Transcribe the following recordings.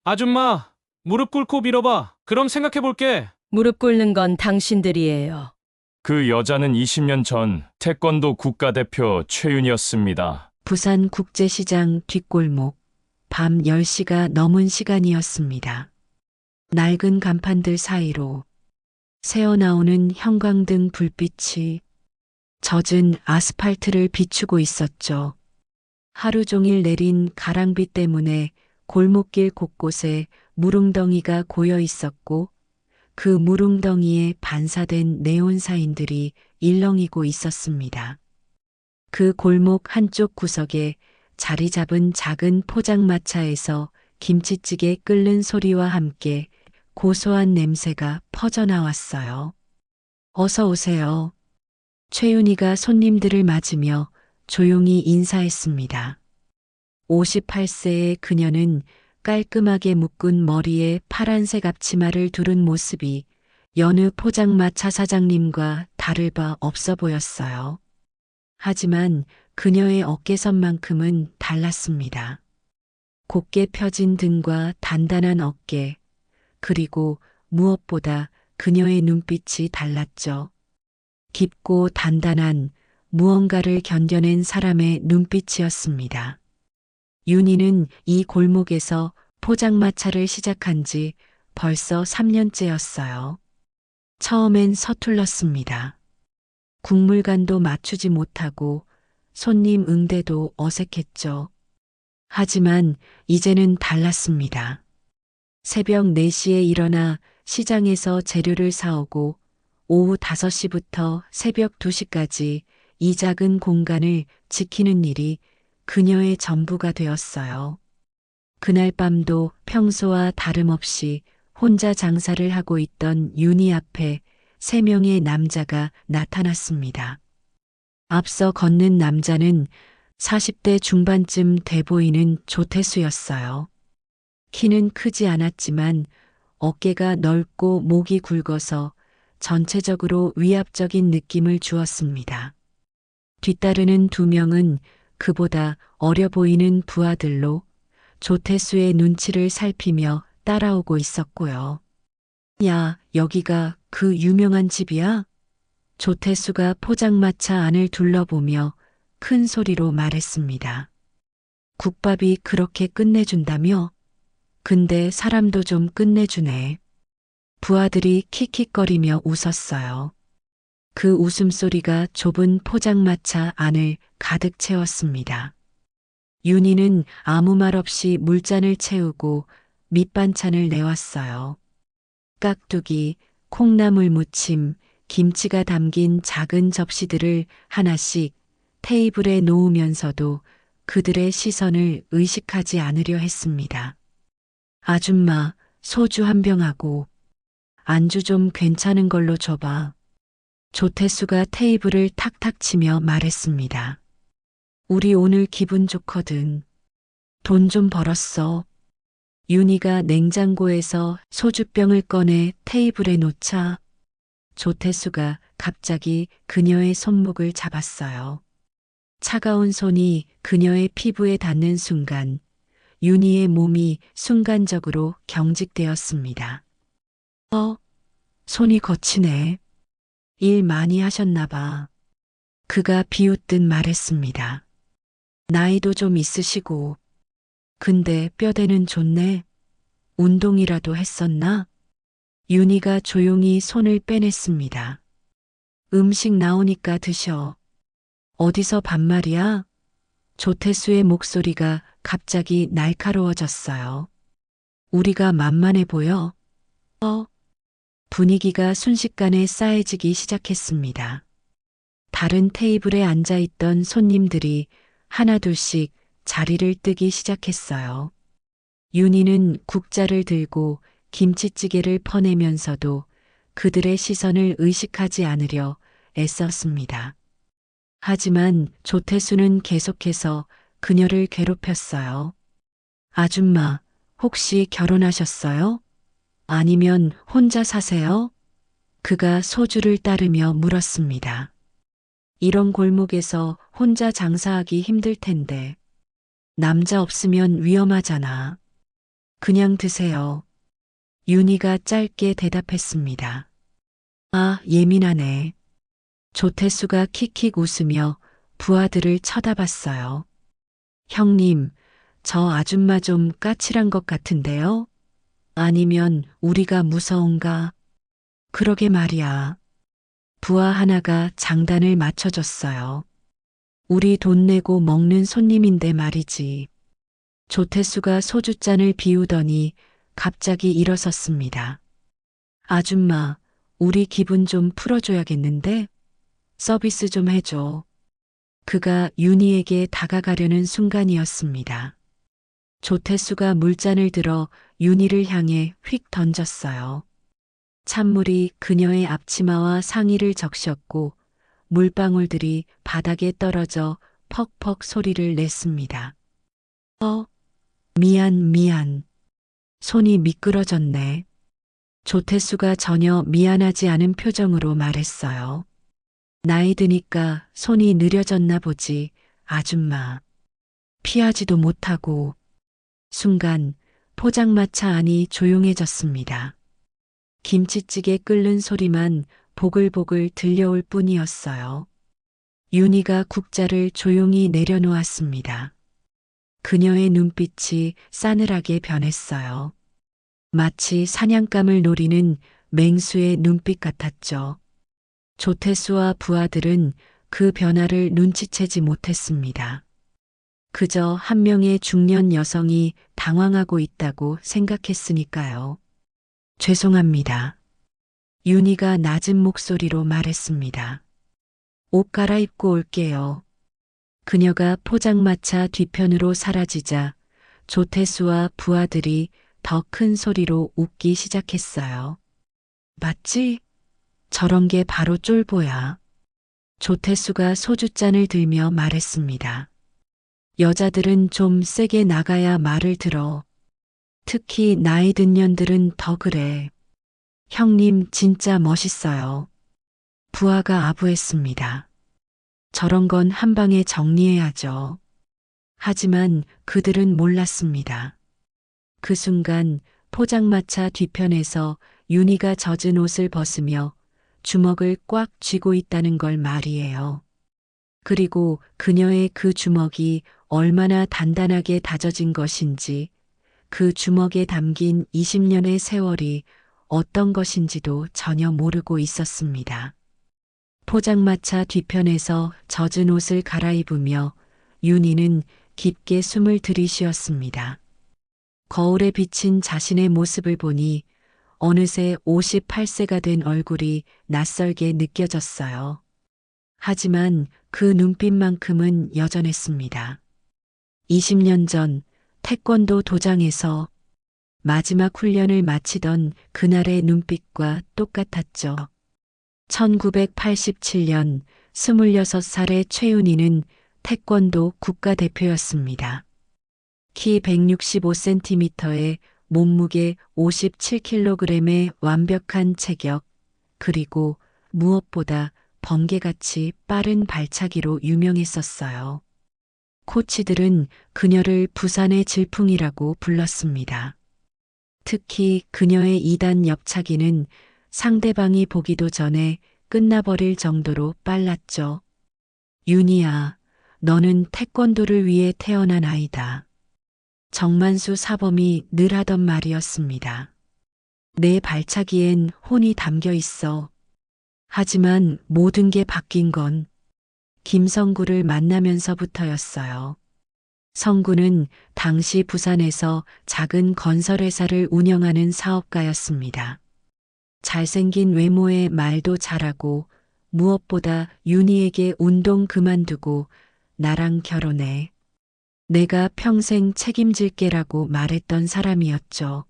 아줌마, 무릎 꿇고 빌어봐. 그럼 생각해볼게. 무릎 꿇는 건 당신들이에요. 그 여자는 20년 전 태권도 국가대표 최윤이었습니다. 부산국제시장 뒷골목, 밤 10시가 넘은 시간이었습니다. 낡은 간판들 사이로 새어나오는 형광등 불빛이 젖은 아스팔트를 비추고 있었죠. 하루 종일 내린 가랑비 때문에 골목길 곳곳에 무릉덩이가 고여 있었고 그 무릉덩이에 반사된 네온사인들이 일렁이고 있었습니다. 그 골목 한쪽 구석에 자리 잡은 작은 포장마차에서 김치찌개 끓는 소리와 함께 고소한 냄새가 퍼져나왔어요. 어서 오세요. 최윤희가 손님들을 맞으며 조용히 인사했습니다. 58세의 그녀는 깔끔하게 묶은 머리에 파란색 앞치마를 두른 모습이 여느 포장마차 사장님과 다를 바 없어 보였어요. 하지만 그녀의 어깨선만큼은 달랐습니다. 곱게 펴진 등과 단단한 어깨, 그리고 무엇보다 그녀의 눈빛이 달랐죠. 깊고 단단한 무언가를 견뎌낸 사람의 눈빛이었습니다. 윤희는 이 골목에서 포장마차를 시작한 지 벌써 3년째였어요. 처음엔 서툴렀습니다. 국물간도 맞추지 못하고 손님 응대도 어색했죠. 하지만 이제는 달랐습니다. 새벽 4시에 일어나 시장에서 재료를 사오고 오후 5시부터 새벽 2시까지 이 작은 공간을 지키는 일이 그녀의 전부가 되었어요. 그날 밤도 평소와 다름없이 혼자 장사를 하고 있던 윤희 앞에 3명의 남자가 나타났습니다. 앞서 걷는 남자는 40대 중반쯤 돼 보이는 조태수였어요. 키는 크지 않았지만 어깨가 넓고 목이 굵어서 전체적으로 위압적인 느낌을 주었습니다. 뒤따르는 2명은 그보다 어려 보이는 부하들로 조태수의 눈치를 살피며 따라오고 있었고요. 야, 여기가 그 유명한 집이야? 조태수가 포장마차 안을 둘러보며 큰 소리로 말했습니다. 국밥이 그렇게 끝내준다며? 근데 사람도 좀 끝내주네. 부하들이 킥킥거리며 웃었어요. 그 웃음소리가 좁은 포장마차 안을 가득 채웠습니다. 윤희는 아무 말 없이 물잔을 채우고 밑반찬을 내왔어요. 깍두기, 콩나물 무침, 김치가 담긴 작은 접시들을 하나씩 테이블에 놓으면서도 그들의 시선을 의식하지 않으려 했습니다. 아줌마, 소주 한 병하고 안주 좀 괜찮은 걸로 줘봐. 조태수가 테이블을 탁탁 치며 말했습니다. 우리 오늘 기분 좋거든. 돈 좀 벌었어. 윤희가 냉장고에서 소주병을 꺼내 테이블에 놓자 조태수가 갑자기 그녀의 손목을 잡았어요. 차가운 손이 그녀의 피부에 닿는 순간 윤희의 몸이 순간적으로 경직되었습니다. 손이 거치네. 일 많이 하셨나 봐. 그가 비웃듯 말했습니다. 나이도 좀 있으시고. 근데 뼈대는 좋네. 운동이라도 했었나? 윤희가 조용히 손을 빼냈습니다. 음식 나오니까 드셔. 어디서 반말이야? 조태수의 목소리가 갑자기 날카로워졌어요. 우리가 만만해 보여? 분위기가 순식간에 싸해지기 시작했습니다. 다른 테이블에 앉아있던 손님들이 하나둘씩 자리를 뜨기 시작했어요. 윤희는 국자를 들고 김치찌개를 퍼내면서도 그들의 시선을 의식하지 않으려 애썼습니다. 하지만 조태수는 계속해서 그녀를 괴롭혔어요. 아줌마, 혹시 결혼하셨어요? 아니면 혼자 사세요? 그가 소주를 따르며 물었습니다. 이런 골목에서 혼자 장사하기 힘들 텐데. 남자 없으면 위험하잖아. 그냥 드세요. 윤희가 짧게 대답했습니다. 아, 예민하네. 조태수가 킥킥 웃으며 부하들을 쳐다봤어요. 형님, 저 아줌마 좀 까칠한 것 같은데요? 아니면 우리가 무서운가? 그러게 말이야. 부하 하나가 장단을 맞춰줬어요. 우리 돈 내고 먹는 손님인데 말이지. 조태수가 소주잔을 비우더니 갑자기 일어섰습니다. 아줌마, 우리 기분 좀 풀어줘야겠는데? 서비스 좀 해줘. 그가 윤희에게 다가가려는 순간이었습니다. 조태수가 물잔을 들어 윤희를 향해 휙 던졌어요. 찬물이 그녀의 앞치마와 상의를 적셨고 물방울들이 바닥에 떨어져 퍽퍽 소리를 냈습니다. 미안. 손이 미끄러졌네. 조태수가 전혀 미안하지 않은 표정으로 말했어요. 나이 드니까 손이 느려졌나 보지, 아줌마. 피하지도 못하고. 순간 포장마차 안이 조용해졌습니다. 김치찌개 끓는 소리만 보글보글 들려올 뿐이었어요. 윤희가 국자를 조용히 내려놓았습니다. 그녀의 눈빛이 싸늘하게 변했어요. 마치 사냥감을 노리는 맹수의 눈빛 같았죠. 조태수와 부하들은 그 변화를 눈치채지 못했습니다. 그저 한 명의 중년 여성이 당황하고 있다고 생각했으니까요. 죄송합니다. 윤희가 낮은 목소리로 말했습니다. 옷 갈아입고 올게요. 그녀가 포장마차 뒤편으로 사라지자 조태수와 부하들이 더 큰 소리로 웃기 시작했어요. 맞지? 저런 게 바로 쫄보야. 조태수가 소주잔을 들며 말했습니다. 여자들은 좀 세게 나가야 말을 들어. 특히 나이 든 년들은 더 그래. 형님 진짜 멋있어요. 부하가 아부했습니다. 저런 건 한 방에 정리해야죠. 하지만 그들은 몰랐습니다. 그 순간 포장마차 뒤편에서 윤희가 젖은 옷을 벗으며 주먹을 꽉 쥐고 있다는 걸 말이에요. 그리고 그녀의 그 주먹이 얼마나 단단하게 다져진 것인지, 그 주먹에 담긴 20년의 세월이 어떤 것인지도 전혀 모르고 있었습니다. 포장마차 뒤편에서 젖은 옷을 갈아입으며 윤희는 깊게 숨을 들이쉬었습니다. 거울에 비친 자신의 모습을 보니 어느새 58세가 된 얼굴이 낯설게 느껴졌어요. 하지만 그 눈빛만큼은 여전했습니다. 20년 전 태권도 도장에서 마지막 훈련을 마치던 그날의 눈빛과 똑같았죠. 1987년 26살의 최윤희는 태권도 국가대표였습니다. 키 165cm에 몸무게 57kg의 완벽한 체격, 그리고 무엇보다 번개같이 빠른 발차기로 유명했었어요. 코치들은 그녀를 부산의 질풍이라고 불렀습니다. 특히 그녀의 2단 옆차기는 상대방이 보기도 전에 끝나버릴 정도로 빨랐죠. 윤희야, 너는 태권도를 위해 태어난 아이다. 정만수 사범이 늘 하던 말이었습니다. 내 발차기엔 혼이 담겨 있어. 하지만 모든 게 바뀐 건 김성구를 만나면서부터였어요. 성구는 당시 부산에서 작은 건설회사를 운영하는 사업가였습니다. 잘생긴 외모에 말도 잘하고 무엇보다 윤희에게 운동 그만두고 나랑 결혼해. 내가 평생 책임질게라고 말했던 사람이었죠.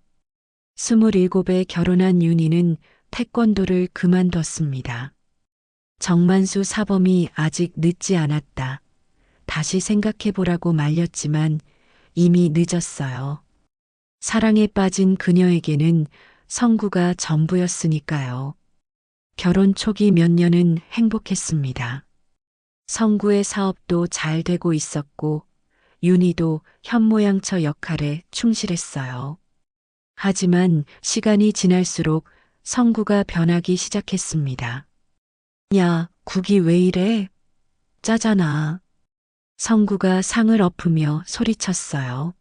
27에 결혼한 윤희는 태권도를 그만뒀습니다. 정만수 사범이 아직 늦지 않았다. 다시 생각해보라고 말렸지만 이미 늦었어요. 사랑에 빠진 그녀에게는 성구가 전부였으니까요. 결혼 초기 몇 년은 행복했습니다. 성구의 사업도 잘 되고 있었고 윤희도 현모양처 역할에 충실했어요. 하지만 시간이 지날수록 성구가 변하기 시작했습니다. 야, 국이 왜 이래? 짜잖아. 성구가 상을 엎으며 소리쳤어요.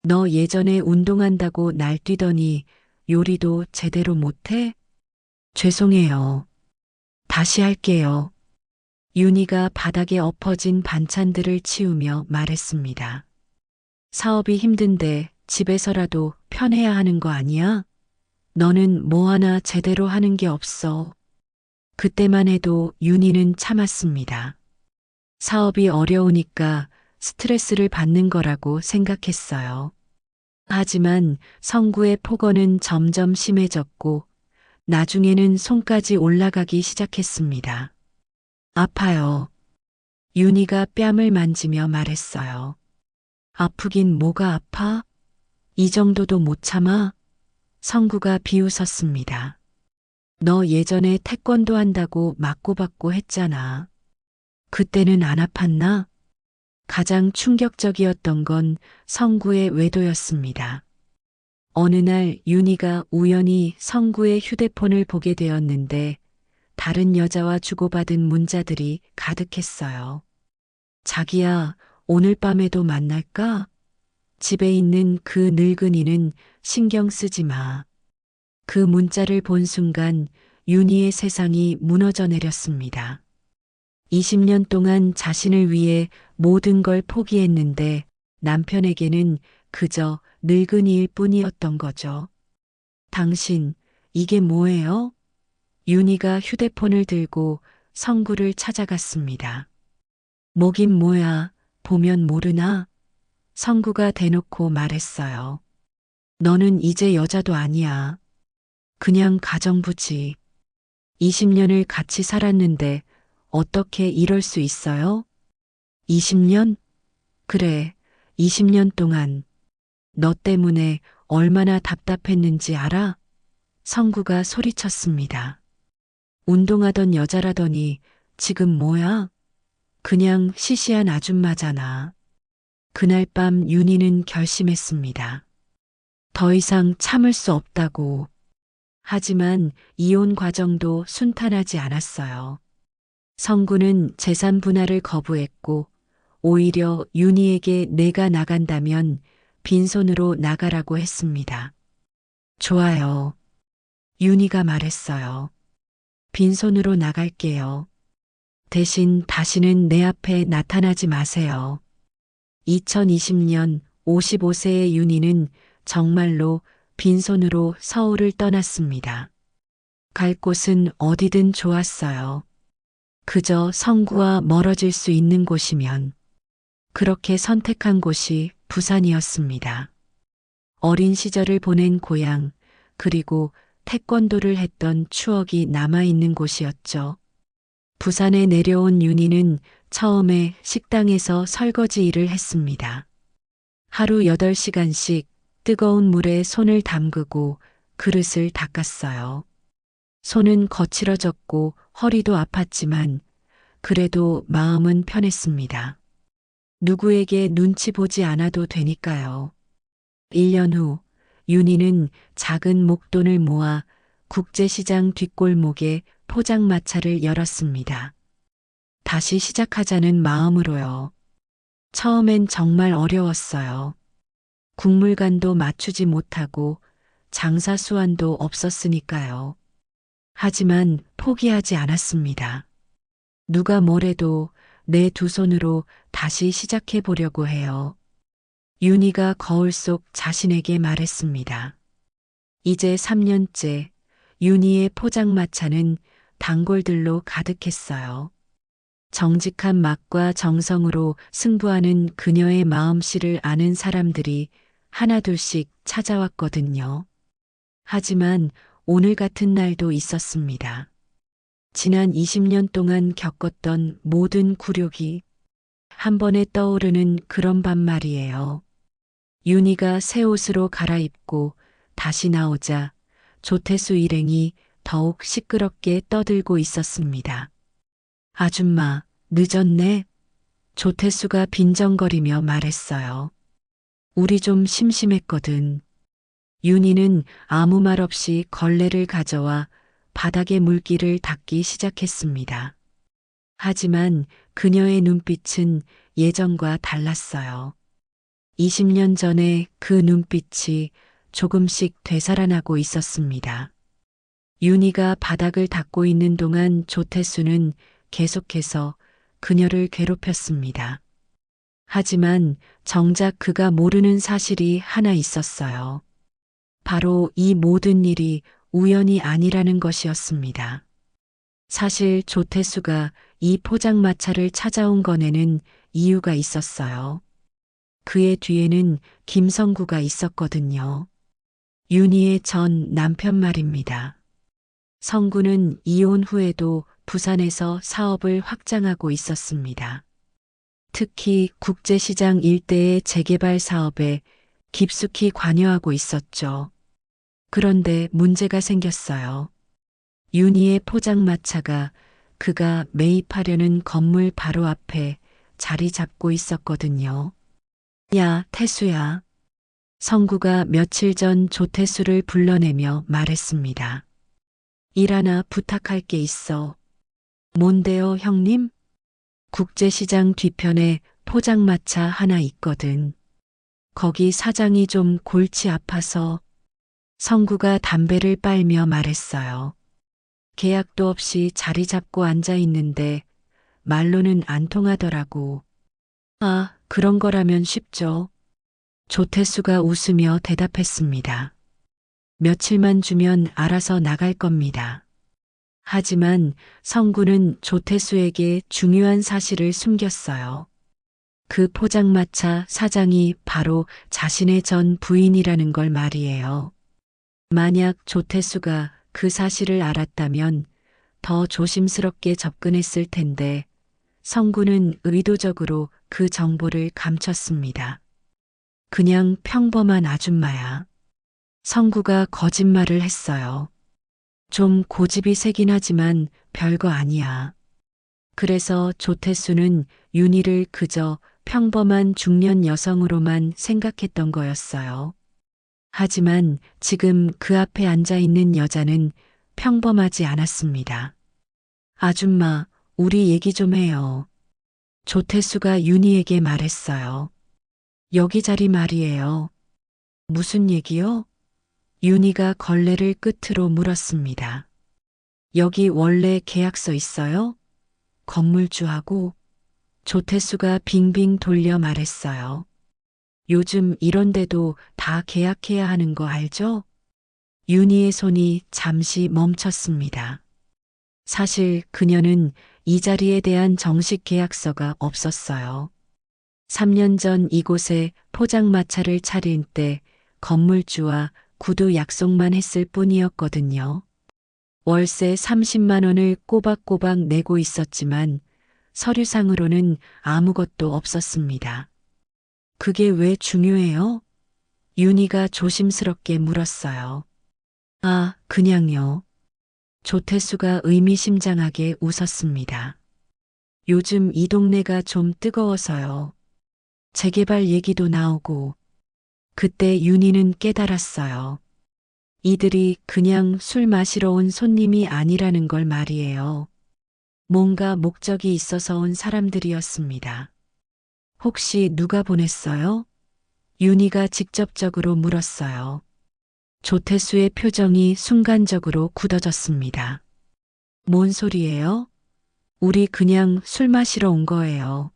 너 예전에 운동한다고 날뛰더니 요리도 제대로 못해? 죄송해요. 다시 할게요. 윤희가 바닥에 엎어진 반찬들을 치우며 말했습니다. 사업이 힘든데 집에서라도 편해야 하는 거 아니야? 너는 뭐 하나 제대로 하는 게 없어. 그때만 해도 윤희는 참았습니다. 사업이 어려우니까 스트레스를 받는 거라고 생각했어요. 하지만 성구의 폭언은 점점 심해졌고 나중에는 손까지 올라가기 시작했습니다. 아파요. 윤희가 뺨을 만지며 말했어요. 아프긴 뭐가 아파? 이 정도도 못 참아? 성구가 비웃었습니다. 너 예전에 태권도 한다고 맞고받고 했잖아. 그때는 안 아팠나? 가장 충격적이었던 건 성구의 외도였습니다. 어느 날 윤희가 우연히 성구의 휴대폰을 보게 되었는데 다른 여자와 주고받은 문자들이 가득했어요. 자기야, 오늘 밤에도 만날까? 집에 있는 그 늙은이는 신경 쓰지 마. 그 문자를 본 순간 윤희의 세상이 무너져 내렸습니다. 20년 동안 자신을 위해 모든 걸 포기했는데 남편에게는 그저 늙은이일 뿐이었던 거죠. 당신, 이게 뭐예요? 윤희가 휴대폰을 들고 성구를 찾아갔습니다. 뭐긴 뭐야, 보면 모르나? 성구가 대놓고 말했어요. 너는 이제 여자도 아니야. 그냥 가정부지. 20년을 같이 살았는데 어떻게 이럴 수 있어요? 20년? 그래, 20년 동안 너 때문에 얼마나 답답했는지 알아? 성구가 소리쳤습니다. 운동하던 여자라더니 지금 뭐야? 그냥 시시한 아줌마잖아. 그날 밤 윤희는 결심했습니다. 더 이상 참을 수 없다고. 하지만 이혼 과정도 순탄하지 않았어요. 성구는 재산 분할을 거부했고 오히려 윤희에게 내가 나간다면 빈손으로 나가라고 했습니다. 좋아요. 윤희가 말했어요. 빈손으로 나갈게요. 대신 다시는 내 앞에 나타나지 마세요. 2020년 55세의 윤희는 정말로 빈손으로 서울을 떠났습니다. 갈 곳은 어디든 좋았어요. 그저 성구와 멀어질 수 있는 곳이면. 그렇게 선택한 곳이 부산이었습니다. 어린 시절을 보낸 고향, 그리고 태권도를 했던 추억이 남아있는 곳이었죠. 부산에 내려온 윤희는 처음에 식당에서 설거지 일을 했습니다. 하루 8시간씩 뜨거운 물에 손을 담그고 그릇을 닦았어요. 손은 거칠어졌고 허리도 아팠지만 그래도 마음은 편했습니다. 누구에게 눈치 보지 않아도 되니까요. 1년 후 윤희는 작은 목돈을 모아 국제시장 뒷골목에 포장마차를 열었습니다. 다시 시작하자는 마음으로요. 처음엔 정말 어려웠어요. 국물간도 맞추지 못하고 장사 수완도 없었으니까요. 하지만 포기하지 않았습니다. 누가 뭐래도 내 두 손으로 다시 시작해 보려고 해요. 윤희가 거울 속 자신에게 말했습니다. 이제 3년째 윤희의 포장마차는 단골들로 가득했어요. 정직한 맛과 정성으로 승부하는 그녀의 마음씨를 아는 사람들이 하나둘씩 찾아왔거든요. 하지만 오늘 같은 날도 있었습니다. 지난 20년 동안 겪었던 모든 굴욕이 한 번에 떠오르는 그런 밤 말이에요. 윤희가 새 옷으로 갈아입고 다시 나오자 조태수 일행이 더욱 시끄럽게 떠들고 있었습니다. 아줌마, 늦었네. 조태수가 빈정거리며 말했어요. 우리 좀 심심했거든. 윤희는 아무 말 없이 걸레를 가져와 바닥의 물기를 닦기 시작했습니다. 하지만 그녀의 눈빛은 예전과 달랐어요. 20년 전에 그 눈빛이 조금씩 되살아나고 있었습니다. 윤희가 바닥을 닦고 있는 동안 조태수는 계속해서 그녀를 괴롭혔습니다. 하지만 정작 그가 모르는 사실이 하나 있었어요. 바로 이 모든 일이 우연이 아니라는 것이었습니다. 사실 조태수가 이 포장마차를 찾아온 것에는 이유가 있었어요. 그의 뒤에는 김성구가 있었거든요. 윤희의 전 남편 말입니다. 성구는 이혼 후에도 부산에서 사업을 확장하고 있었습니다. 특히 국제시장 일대의 재개발 사업에 깊숙이 관여하고 있었죠. 그런데 문제가 생겼어요. 윤희의 포장마차가 그가 매입하려는 건물 바로 앞에 자리 잡고 있었거든요. 야, 태수야. 성구가 며칠 전 조태수를 불러내며 말했습니다. 일 하나 부탁할 게 있어. 뭔데요, 형님? 국제시장 뒤편에 포장마차 하나 있거든. 거기 사장이 좀 골치 아파서. 성구가 담배를 빨며 말했어요. 계약도 없이 자리 잡고 앉아 있는데 말로는 안 통하더라고. 아, 그런 거라면 쉽죠. 조태수가 웃으며 대답했습니다. 며칠만 주면 알아서 나갈 겁니다. 하지만 성구는 조태수에게 중요한 사실을 숨겼어요. 그 포장마차 사장이 바로 자신의 전 부인이라는 걸 말이에요. 만약 조태수가 그 사실을 알았다면 더 조심스럽게 접근했을 텐데 성구는 의도적으로 그 정보를 감췄습니다. 그냥 평범한 아줌마야. 성구가 거짓말을 했어요. 좀 고집이 세긴 하지만 별거 아니야. 그래서 조태수는 윤희를 그저 평범한 중년 여성으로만 생각했던 거였어요. 하지만 지금 그 앞에 앉아 있는 여자는 평범하지 않았습니다. 아줌마, 우리 얘기 좀 해요. 조태수가 윤희에게 말했어요. 여기 자리 말이에요. 무슨 얘기요? 윤희가 걸레를 끝으로 물었습니다. 여기 원래 계약서 있어요? 건물주하고. 조태수가 빙빙 돌려 말했어요. 요즘 이런데도 다 계약해야 하는 거 알죠? 윤희의 손이 잠시 멈췄습니다. 사실 그녀는 이 자리에 대한 정식 계약서가 없었어요. 3년 전 이곳에 포장마차를 차릴 때 건물주와 구두 약속만 했을 뿐이었거든요. 월세 30만 원을 꼬박꼬박 내고 있었지만 서류상으로는 아무것도 없었습니다. 그게 왜 중요해요? 윤희가 조심스럽게 물었어요. 아, 그냥요. 조태수가 의미심장하게 웃었습니다. 요즘 이 동네가 좀 뜨거워서요. 재개발 얘기도 나오고. 그때 윤희는 깨달았어요. 이들이 그냥 술 마시러 온 손님이 아니라는 걸 말이에요. 뭔가 목적이 있어서 온 사람들이었습니다. 혹시 누가 보냈어요? 윤희가 직접적으로 물었어요. 조태수의 표정이 순간적으로 굳어졌습니다. 뭔 소리예요? 우리 그냥 술 마시러 온 거예요.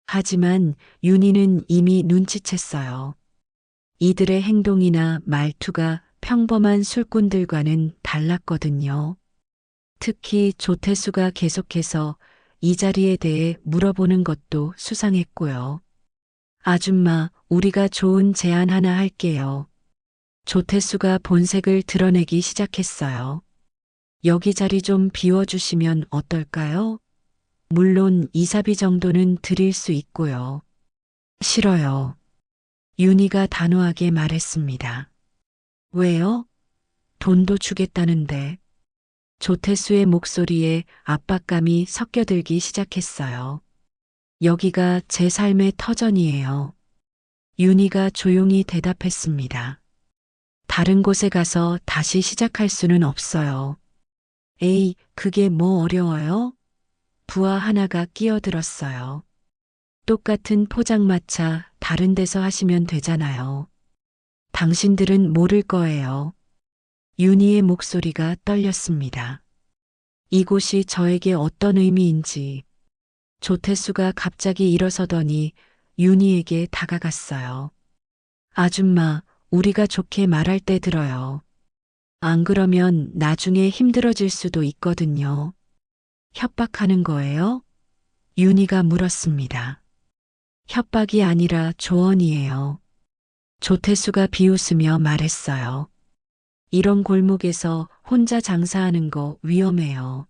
하지만 윤희는 이미 눈치챘어요. 이들의 행동이나 말투가 평범한 술꾼들과는 달랐거든요. 특히 조태수가 계속해서 이 자리에 대해 물어보는 것도 수상했고요. 아줌마, 우리가 좋은 제안 하나 할게요. 조태수가 본색을 드러내기 시작했어요. 여기 자리 좀 비워주시면 어떨까요? 물론 이사비 정도는 드릴 수 있고요. 싫어요. 윤희가 단호하게 말했습니다. 왜요? 돈도 주겠다는데. 조태수의 목소리에 압박감이 섞여들기 시작했어요. 여기가 제 삶의 터전이에요. 윤희가 조용히 대답했습니다. 다른 곳에 가서 다시 시작할 수는 없어요. 에이, 그게 뭐 어려워요? 부하 하나가 끼어들었어요. 똑같은 포장마차 다른 데서 하시면 되잖아요. 당신들은 모를 거예요. 윤희의 목소리가 떨렸습니다. 이곳이 저에게 어떤 의미인지. 조태수가 갑자기 일어서더니 윤희에게 다가갔어요. 아줌마, 우리가 좋게 말할 때 들어요. 안 그러면 나중에 힘들어질 수도 있거든요. 협박하는 거예요? 윤희가 물었습니다. 협박이 아니라 조언이에요. 조태수가 비웃으며 말했어요. 이런 골목에서 혼자 장사하는 거 위험해요.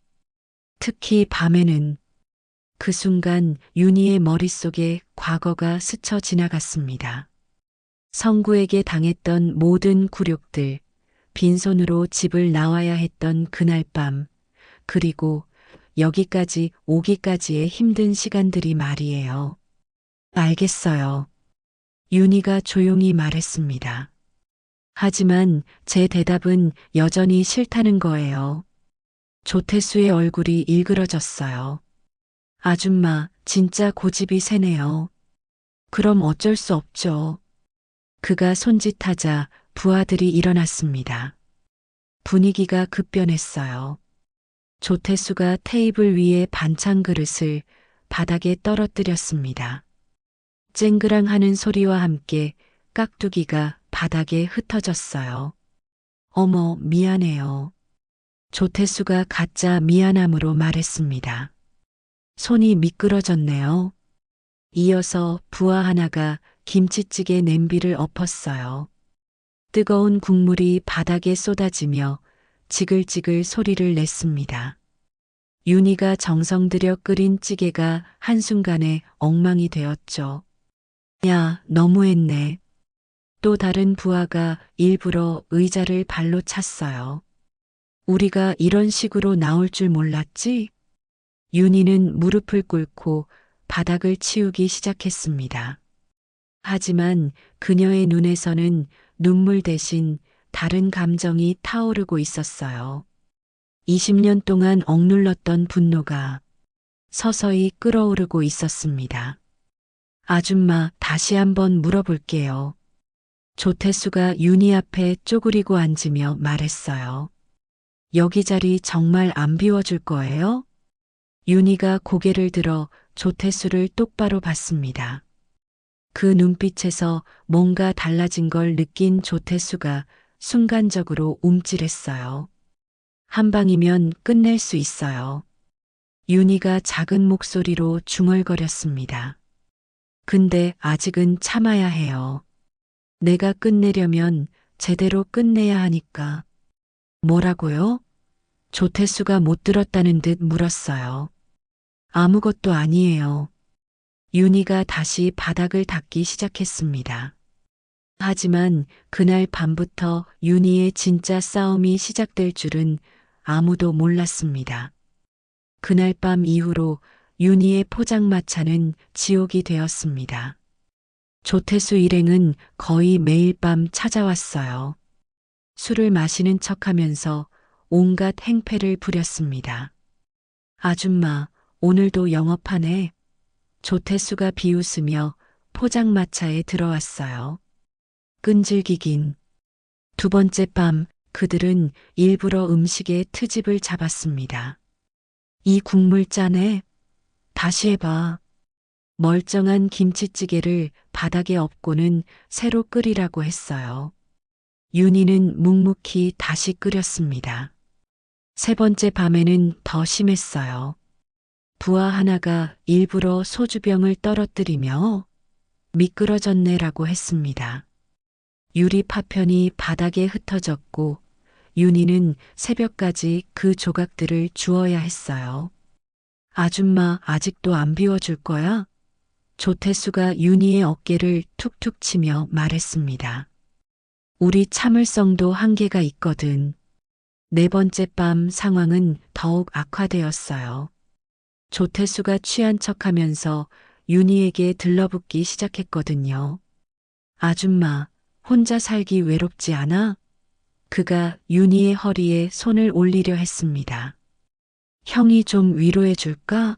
특히 밤에는. 그 순간 윤희의 머릿속에 과거가 스쳐 지나갔습니다. 성구에게 당했던 모든 굴욕들, 빈손으로 집을 나와야 했던 그날 밤, 그리고 여기까지 오기까지의 힘든 시간들이 말이에요. 알겠어요. 윤희가 조용히 말했습니다. 하지만 제 대답은 여전히 싫다는 거예요. 조태수의 얼굴이 일그러졌어요. 아줌마, 진짜 고집이 세네요. 그럼 어쩔 수 없죠. 그가 손짓하자 부하들이 일어났습니다. 분위기가 급변했어요. 조태수가 테이블 위에 반찬 그릇을 바닥에 떨어뜨렸습니다. 쨍그랑하는 소리와 함께 깍두기가 바닥에 흩어졌어요. 어머, 미안해요. 조태수가 가짜 미안함으로 말했습니다. 손이 미끄러졌네요. 이어서 부하 하나가 김치찌개 냄비를 엎었어요. 뜨거운 국물이 바닥에 쏟아지며 지글지글 소리를 냈습니다. 윤희가 정성 들여 끓인 찌개가 한순간에 엉망이 되었죠. 야, 너무했네. 또 다른 부하가 일부러 의자를 발로 찼어요. 우리가 이런 식으로 나올 줄 몰랐지? 윤희는 무릎을 꿇고 바닥을 치우기 시작했습니다. 하지만 그녀의 눈에서는 눈물 대신 다른 감정이 타오르고 있었어요. 20년 동안 억눌렀던 분노가 서서히 끓어오르고 있었습니다. 아줌마, 다시 한번 물어볼게요. 조태수가 윤희 앞에 쪼그리고 앉으며 말했어요. 여기 자리 정말 안 비워줄 거예요? 윤희가 고개를 들어 조태수를 똑바로 봤습니다. 그 눈빛에서 뭔가 달라진 걸 느낀 조태수가 순간적으로 움찔했어요. 한 방이면 끝낼 수 있어요. 윤희가 작은 목소리로 중얼거렸습니다. 근데 아직은 참아야 해요. 내가 끝내려면 제대로 끝내야 하니까. 뭐라고요? 조태수가 못 들었다는 듯 물었어요. 아무것도 아니에요. 윤희가 다시 바닥을 닦기 시작했습니다. 하지만 그날 밤부터 윤희의 진짜 싸움이 시작될 줄은 아무도 몰랐습니다. 그날 밤 이후로 윤희의 포장마차는 지옥이 되었습니다. 조태수 일행은 거의 매일 밤 찾아왔어요. 술을 마시는 척하면서 온갖 행패를 부렸습니다. 아줌마, 오늘도 영업하네. 조태수가 비웃으며 포장마차에 들어왔어요. 끈질기긴. 두 번째 밤 그들은 일부러 음식에 트집을 잡았습니다. 이 국물 짜네. 다시 해봐. 멀쩡한 김치찌개를 바닥에 엎고는 새로 끓이라고 했어요. 윤희는 묵묵히 다시 끓였습니다. 세 번째 밤에는 더 심했어요. 부하 하나가 일부러 소주병을 떨어뜨리며 미끄러졌네라고 했습니다. 유리 파편이 바닥에 흩어졌고 윤희는 새벽까지 그 조각들을 주워야 했어요. 아줌마, 아직도 안 비워줄 거야? 조태수가 윤희의 어깨를 툭툭 치며 말했습니다. 우리 참을성도 한계가 있거든. 네 번째 밤 상황은 더욱 악화되었어요. 조태수가 취한 척하면서 윤희에게 들러붙기 시작했거든요. 아줌마, 혼자 살기 외롭지 않아? 그가 윤희의 허리에 손을 올리려 했습니다. 형이 좀 위로해 줄까?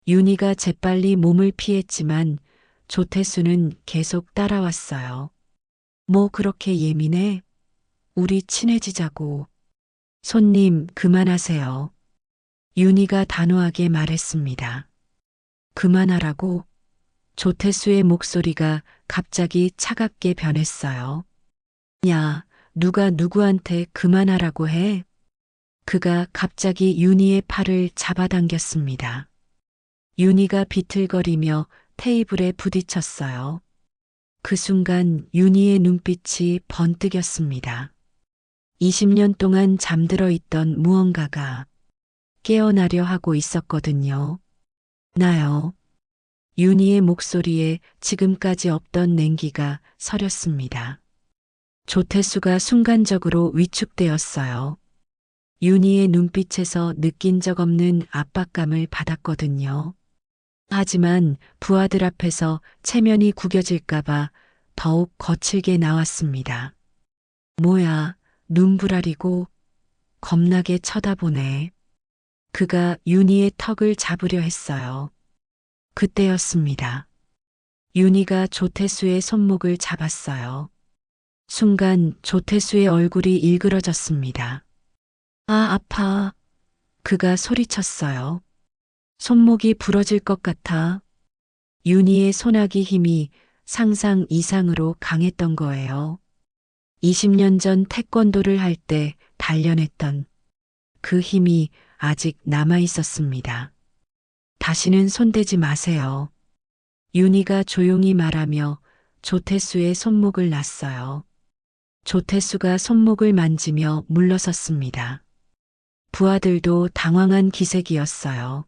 윤희가 재빨리 몸을 피했지만 조태수는 계속 따라왔어요. 뭐 그렇게 예민해? 우리 친해지자고. 손님, 그만하세요. 윤희가 단호하게 말했습니다. 그만하라고? 조태수의 목소리가 갑자기 차갑게 변했어요. 야, 누가 누구한테 그만하라고 해? 그가 갑자기 윤희의 팔을 잡아당겼습니다. 윤희가 비틀거리며 테이블에 부딪혔어요. 그 순간 윤희의 눈빛이 번뜩였습니다. 20년 동안 잠들어 있던 무언가가 깨어나려 하고 있었거든요. 나요. 윤희의 목소리에 지금까지 없던 냉기가 서렸습니다. 조태수가 순간적으로 위축되었어요. 윤희의 눈빛에서 느낀 적 없는 압박감을 받았거든요. 하지만 부하들 앞에서 체면이 구겨질까봐 더욱 거칠게 나왔습니다. 뭐야, 눈부라리고 겁나게 쳐다보네. 그가 윤희의 턱을 잡으려 했어요. 그때였습니다. 윤희가 조태수의 손목을 잡았어요. 순간 조태수의 얼굴이 일그러졌습니다. 아, 아파. 그가 소리쳤어요. 손목이 부러질 것 같아. 윤희의 손아귀 힘이 상상 이상으로 강했던 거예요. 20년 전 태권도를 할 때 단련했던 그 힘이 아직 남아 있었습니다. 다시는 손대지 마세요. 윤희가 조용히 말하며 조태수의 손목을 놨어요. 조태수가 손목을 만지며 물러섰습니다. 부하들도 당황한 기색이었어요.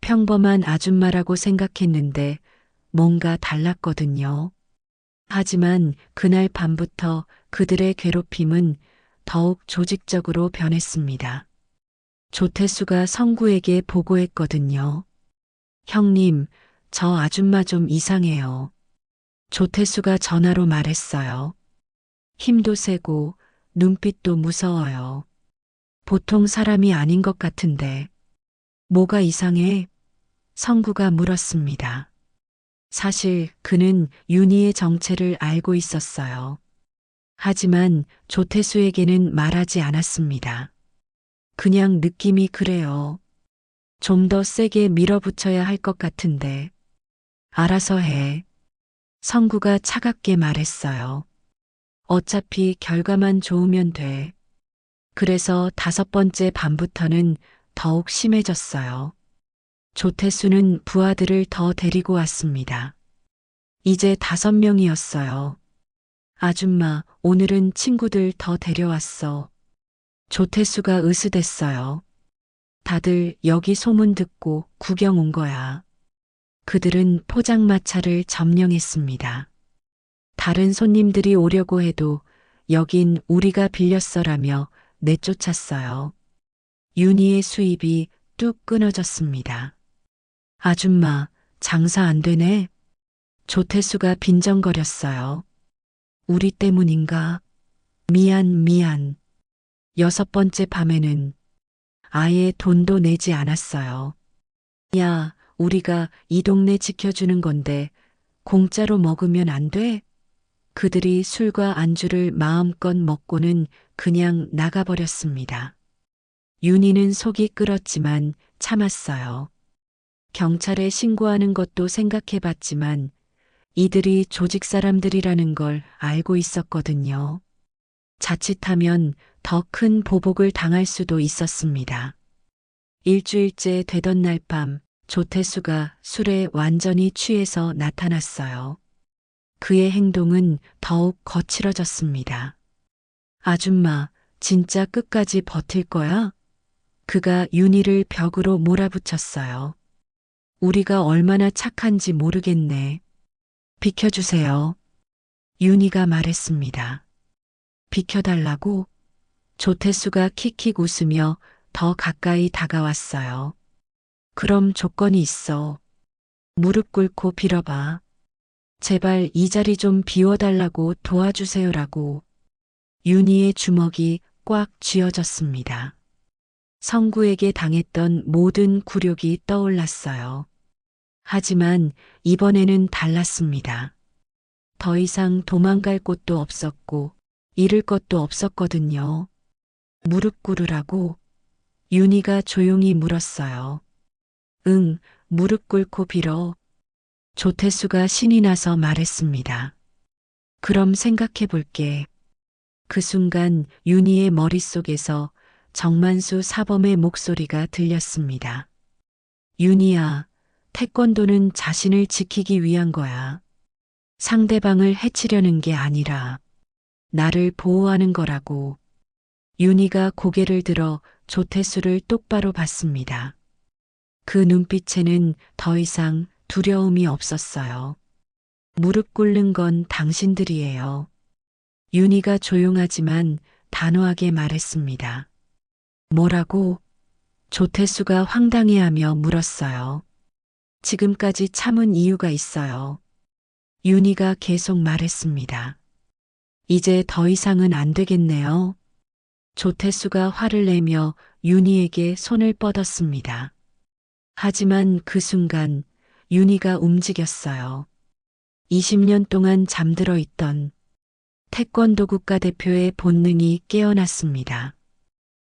평범한 아줌마라고 생각했는데 뭔가 달랐거든요. 하지만 그날 밤부터 그들의 괴롭힘은 더욱 조직적으로 변했습니다. 조태수가 성구에게 보고했거든요. 형님, 저 아줌마 좀 이상해요. 조태수가 전화로 말했어요. 힘도 세고 눈빛도 무서워요. 보통 사람이 아닌 것 같은데. 뭐가 이상해? 성구가 물었습니다. 사실 그는 윤희의 정체를 알고 있었어요. 하지만 조태수에게는 말하지 않았습니다. 그냥 느낌이 그래요. 좀 더 세게 밀어붙여야 할 것 같은데. 알아서 해. 성구가 차갑게 말했어요. 어차피 결과만 좋으면 돼. 그래서 5번째 밤부터는 더욱 심해졌어요. 조태수는 부하들을 더 데리고 왔습니다. 이제 5명이었어요. 아줌마, 오늘은 친구들 더 데려왔어. 조태수가 으스댔어요. 다들 여기 소문 듣고 구경 온 거야. 그들은 포장마차를 점령했습니다. 다른 손님들이 오려고 해도 여긴 우리가 빌렸어라며 내쫓았어요. 윤희의 수입이 뚝 끊어졌습니다. 아줌마, 장사 안 되네? 조태수가 빈정거렸어요. 우리 때문인가? 미안. 6번째 밤에는 아예 돈도 내지 않았어요. 야, 우리가 이 동네 지켜주는 건데 공짜로 먹으면 안 돼? 그들이 술과 안주를 마음껏 먹고는 그냥 나가버렸습니다. 윤희는 속이 끓었지만 참았어요. 경찰에 신고하는 것도 생각해봤지만 이들이 조직 사람들이라는 걸 알고 있었거든요. 자칫하면 더 큰 보복을 당할 수도 있었습니다. 일주일째 되던 날 밤 조태수가 술에 완전히 취해서 나타났어요. 그의 행동은 더욱 거칠어졌습니다. 아줌마, 진짜 끝까지 버틸 거야? 그가 윤희를 벽으로 몰아붙였어요. 우리가 얼마나 착한지 모르겠네. 비켜주세요. 윤희가 말했습니다. 비켜달라고? 조태수가 킥킥 웃으며 더 가까이 다가왔어요. 그럼 조건이 있어. 무릎 꿇고 빌어봐. 제발 이 자리 좀 비워달라고 도와주세요라고. 윤희의 주먹이 꽉 쥐어졌습니다. 성구에게 당했던 모든 굴욕이 떠올랐어요. 하지만 이번에는 달랐습니다. 더 이상 도망갈 곳도 없었고 잃을 것도 없었거든요. 무릎 꿇으라고 윤희가 조용히 물었어요. 응, 무릎 꿇고 빌어. 조태수가 신이 나서 말했습니다. 그럼 생각해 볼게. 그 순간 윤희의 머릿속에서 정만수 사범의 목소리가 들렸습니다. 윤희야, 태권도는 자신을 지키기 위한 거야. 상대방을 해치려는 게 아니라 나를 보호하는 거라고. 윤희가 고개를 들어 조태수를 똑바로 봤습니다. 그 눈빛에는 더 이상 두려움이 없었어요. 무릎 꿇는 건 당신들이에요. 윤희가 조용하지만 단호하게 말했습니다. 뭐라고? 조태수가 황당해하며 물었어요. 지금까지 참은 이유가 있어요. 윤희가 계속 말했습니다. 이제 더 이상은 안 되겠네요. 조태수가 화를 내며 윤희에게 손을 뻗었습니다. 하지만 그 순간 윤희가 움직였어요. 20년 동안 잠들어 있던 태권도 국가대표의 본능이 깨어났습니다.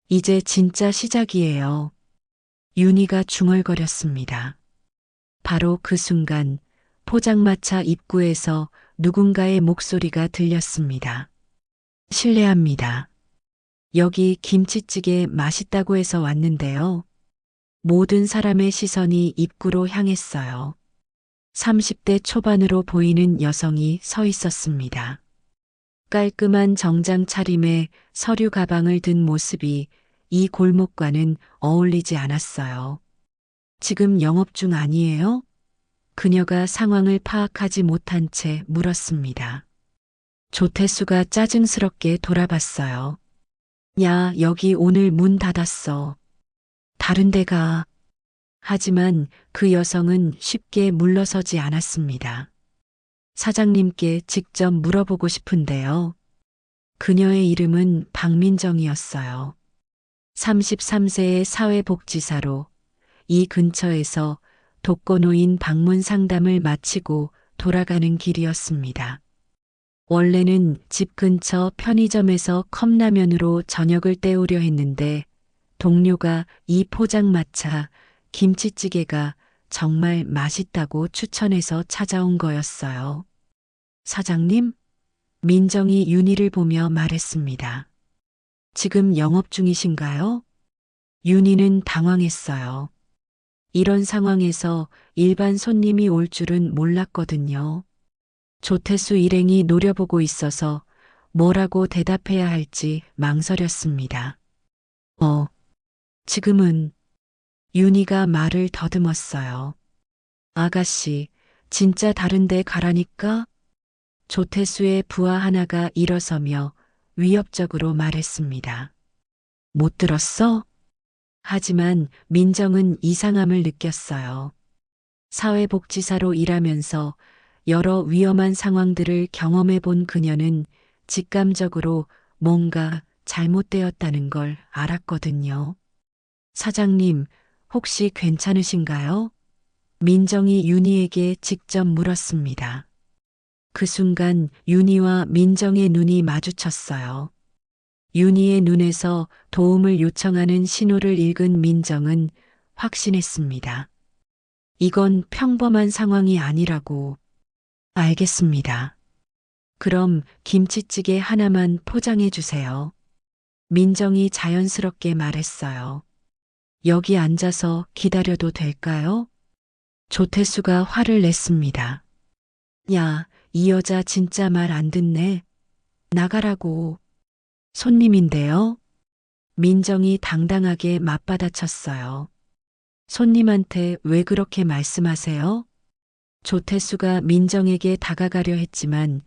이제 진짜 시작이에요. 윤희가 중얼거렸습니다. 바로 그 순간 포장마차 입구에서 누군가의 목소리가 들렸습니다. 실례합니다. 여기 김치찌개 맛있다고 해서 왔는데요. 모든 사람의 시선이 입구로 향했어요. 30대 초반으로 보이는 여성이 서 있었습니다. 깔끔한 정장 차림에 서류 가방을 든 모습이 이 골목과는 어울리지 않았어요. 지금 영업 중 아니에요? 그녀가 상황을 파악하지 못한 채 물었습니다. 조태수가 짜증스럽게 돌아봤어요. 야, 여기 오늘 문 닫았어. 다른 데 가. 하지만 그 여성은 쉽게 물러서지 않았습니다. 사장님께 직접 물어보고 싶은데요. 그녀의 이름은 박민정이었어요. 33세의 사회복지사로 이 근처에서 독거노인 방문 상담을 마치고 돌아가는 길이었습니다. 원래는 집 근처 편의점에서 컵라면으로 저녁을 때우려 했는데 동료가 이 포장마차 김치찌개가 정말 맛있다고 추천해서 찾아온 거였어요. 사장님? 민정이 윤희를 보며 말했습니다. 지금 영업 중이신가요? 윤희는 당황했어요. 이런 상황에서 일반 손님이 올 줄은 몰랐거든요. 조태수 일행이 노려보고 있어서 뭐라고 대답해야 할지 망설였습니다. 지금은 윤희가 말을 더듬었어요. 아가씨, 진짜 다른데 가라니까? 조태수의 부하 하나가 일어서며 위협적으로 말했습니다. 못 들었어? 하지만 민정은 이상함을 느꼈어요. 사회복지사로 일하면서 여러 위험한 상황들을 경험해 본 그녀는 직감적으로 뭔가 잘못되었다는 걸 알았거든요. 사장님, 혹시 괜찮으신가요? 민정이 윤희에게 직접 물었습니다. 그 순간 윤희와 민정의 눈이 마주쳤어요. 윤희의 눈에서 도움을 요청하는 신호를 읽은 민정은 확신했습니다. 이건 평범한 상황이 아니라고. 알겠습니다. 그럼 김치찌개 하나만 포장해 주세요. 민정이 자연스럽게 말했어요. 여기 앉아서 기다려도 될까요? 조태수가 화를 냈습니다. 야, 이 여자 진짜 말 안 듣네. 나가라고. 손님인데요. 민정이 당당하게 맞받아쳤어요. 손님한테 왜 그렇게 말씀하세요? 조태수가 민정에게 다가가려 했지만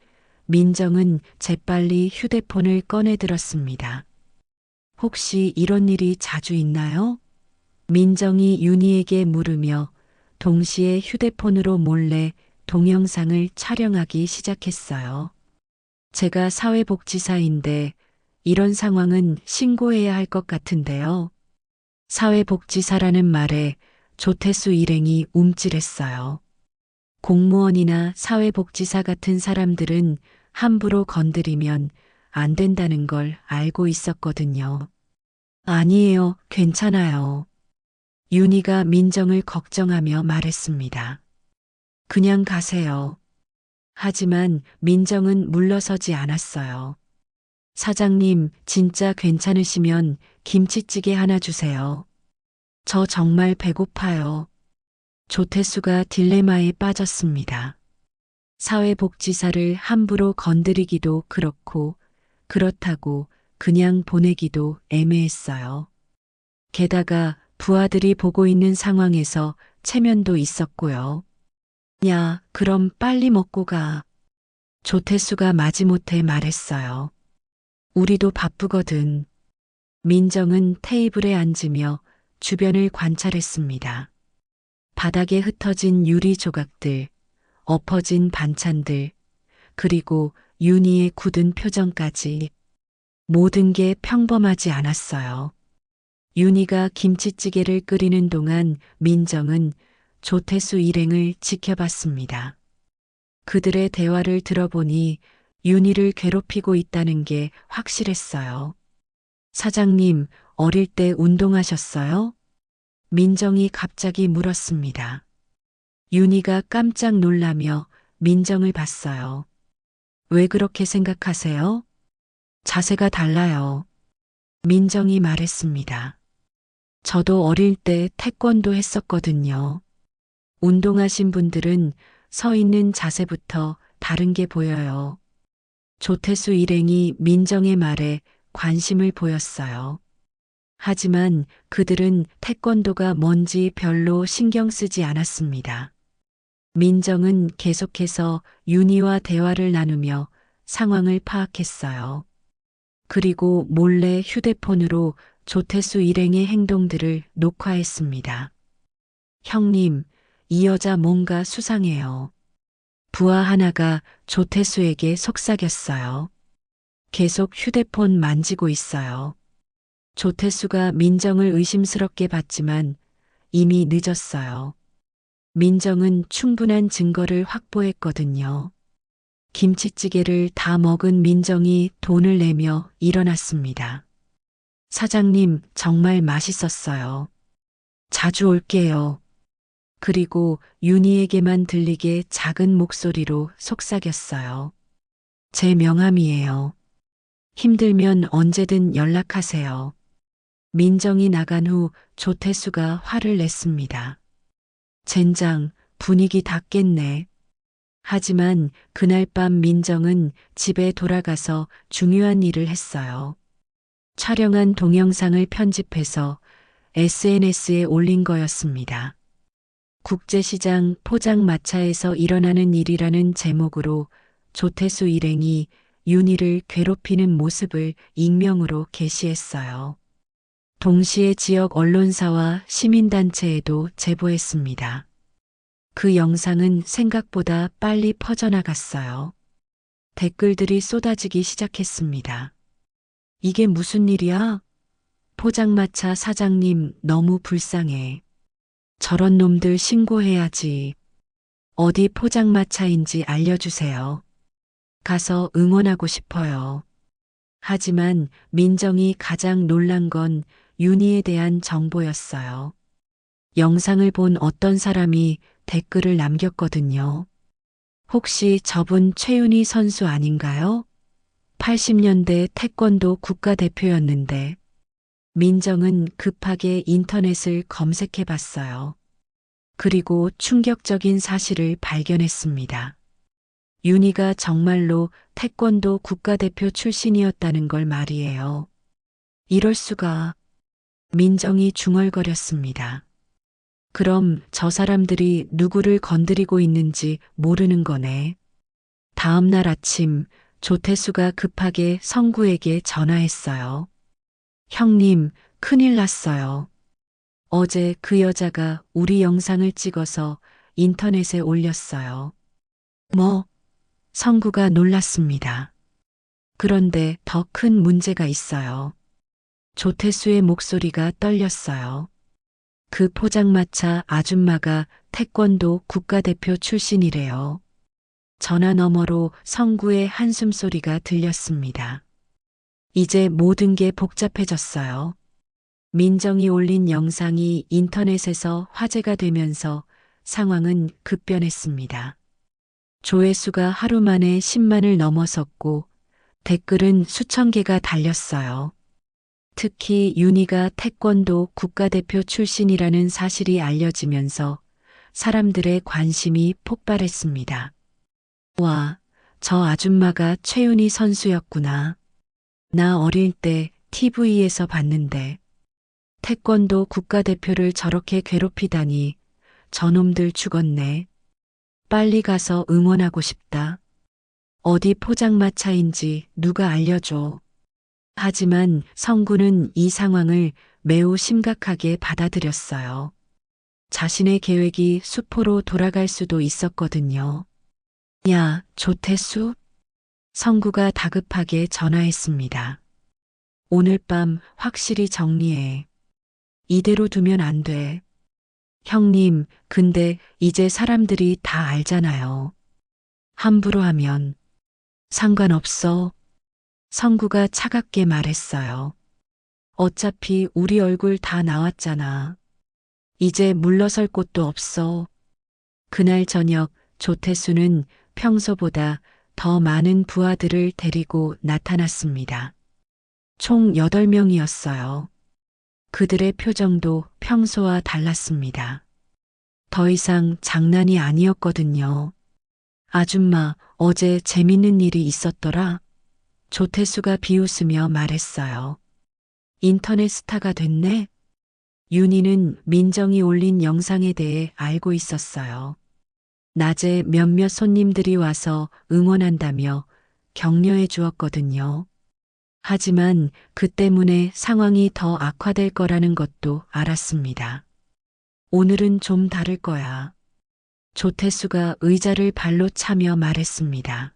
민정은 재빨리 휴대폰을 꺼내 들었습니다. 혹시 이런 일이 자주 있나요? 민정이 윤희에게 물으며 동시에 휴대폰으로 몰래 동영상을 촬영하기 시작했어요. 제가 사회복지사인데 이런 상황은 신고해야 할 것 같은데요. 사회복지사라는 말에 조태수 일행이 움찔했어요. 공무원이나 사회복지사 같은 사람들은 함부로 건드리면 안 된다는 걸 알고 있었거든요. 아니에요, 괜찮아요. 윤희가 민정을 걱정하며 말했습니다. 그냥 가세요. 하지만 민정은 물러서지 않았어요. 사장님, 진짜 괜찮으시면 김치찌개 하나 주세요. 저 정말 배고파요. 조태수가 딜레마에 빠졌습니다. 사회복지사를 함부로 건드리기도 그렇고, 그렇다고 그냥 보내기도 애매했어요. 게다가 부하들이 보고 있는 상황에서 체면도 있었고요. 야, 그럼 빨리 먹고 가. 조태수가 마지못해 말했어요. 우리도 바쁘거든. 민정은 테이블에 앉으며 주변을 관찰했습니다. 바닥에 흩어진 유리 조각들, 엎어진 반찬들, 그리고 윤희의 굳은 표정까지 모든 게 평범하지 않았어요. 윤희가 김치찌개를 끓이는 동안 민정은 조태수 일행을 지켜봤습니다. 그들의 대화를 들어보니 윤희를 괴롭히고 있다는 게 확실했어요. 사장님, 어릴 때 운동하셨어요? 민정이 갑자기 물었습니다. 윤희가 깜짝 놀라며 민정을 봤어요. 왜 그렇게 생각하세요? 자세가 달라요. 민정이 말했습니다. 저도 어릴 때 태권도 했었거든요. 운동하신 분들은 서 있는 자세부터 다른 게 보여요. 조태수 일행이 민정의 말에 관심을 보였어요. 하지만 그들은 태권도가 뭔지 별로 신경 쓰지 않았습니다. 민정은 계속해서 윤희와 대화를 나누며 상황을 파악했어요. 그리고 몰래 휴대폰으로 조태수 일행의 행동들을 녹화했습니다. 형님, 이 여자 뭔가 수상해요. 부하 하나가 조태수에게 속삭였어요. 계속 휴대폰 만지고 있어요. 조태수가 민정을 의심스럽게 봤지만 이미 늦었어요. 민정은 충분한 증거를 확보했거든요. 김치찌개를 다 먹은 민정이 돈을 내며 일어났습니다. 사장님, 정말 맛있었어요. 자주 올게요. 그리고 윤희에게만 들리게 작은 목소리로 속삭였어요. 제 명함이에요. 힘들면 언제든 연락하세요. 민정이 나간 후 조태수가 화를 냈습니다. 젠장, 분위기 다 깼네. 하지만 그날 밤 민정은 집에 돌아가서 중요한 일을 했어요. 촬영한 동영상을 편집해서 SNS에 올린 거였습니다. 국제시장 포장마차에서 일어나는 일이라는 제목으로 조태수 일행이 윤희를 괴롭히는 모습을 익명으로 게시했어요. 동시에 지역 언론사와 시민단체에도 제보했습니다. 그 영상은 생각보다 빨리 퍼져나갔어요. 댓글들이 쏟아지기 시작했습니다. 이게 무슨 일이야? 포장마차 사장님 너무 불쌍해. 저런 놈들 신고해야지. 어디 포장마차인지 알려주세요. 가서 응원하고 싶어요. 하지만 민정이 가장 놀란 건 윤희에 대한 정보였어요. 영상을 본 어떤 사람이 댓글을 남겼거든요. 혹시 저분 최윤희 선수 아닌가요? 80년대 태권도 국가대표였는데. 민정은 급하게 인터넷을 검색해 봤어요. 그리고 충격적인 사실을 발견했습니다. 윤희가 정말로 태권도 국가대표 출신이었다는 걸 말이에요. 이럴 수가. 민정이 중얼거렸습니다. 그럼 저 사람들이 누구를 건드리고 있는지 모르는 거네. 다음 날 아침 조태수가 급하게 성구에게 전화했어요. 형님, 큰일 났어요. 어제 그 여자가 우리 영상을 찍어서 인터넷에 올렸어요. 뭐? 성구가 놀랐습니다. 그런데 더 큰 문제가 있어요. 조태수의 목소리가 떨렸어요. 그 포장마차 아줌마가 태권도 국가대표 출신이래요. 전화 너머로 성구의 한숨소리가 들렸습니다. 이제 모든 게 복잡해졌어요. 민정이 올린 영상이 인터넷에서 화제가 되면서 상황은 급변했습니다. 조회수가 하루 만에 10만을 넘어섰고 댓글은 수천 개가 달렸어요. 특히 윤희가 태권도 국가대표 출신이라는 사실이 알려지면서 사람들의 관심이 폭발했습니다. 와, 저 아줌마가 최윤희 선수였구나. 나 어릴 때 TV에서 봤는데 태권도 국가대표를 저렇게 괴롭히다니 저놈들 죽었네. 빨리 가서 응원하고 싶다. 어디 포장마차인지 누가 알려줘. 하지만 성구는 이 상황을 매우 심각하게 받아들였어요. 자신의 계획이 수포로 돌아갈 수도 있었거든요. 야, 조태수? 성구가 다급하게 전화했습니다. 오늘 밤 확실히 정리해. 이대로 두면 안 돼. 형님, 근데 이제 사람들이 다 알잖아요. 함부로 하면 상관없어. 성구가 차갑게 말했어요. 어차피 우리 얼굴 다 나왔잖아. 이제 물러설 곳도 없어. 그날 저녁 조태수는 평소보다 더 많은 부하들을 데리고 나타났습니다. 총 8명이었어요. 그들의 표정도 평소와 달랐습니다. 더 이상 장난이 아니었거든요. 아줌마, 어제 재밌는 일이 있었더라. 조태수가 비웃으며 말했어요. 인터넷 스타가 됐네? 윤희는 민정이 올린 영상에 대해 알고 있었어요. 낮에 몇몇 손님들이 와서 응원한다며 격려해 주었거든요. 하지만 그 때문에 상황이 더 악화될 거라는 것도 알았습니다. 오늘은 좀 다를 거야. 조태수가 의자를 발로 차며 말했습니다.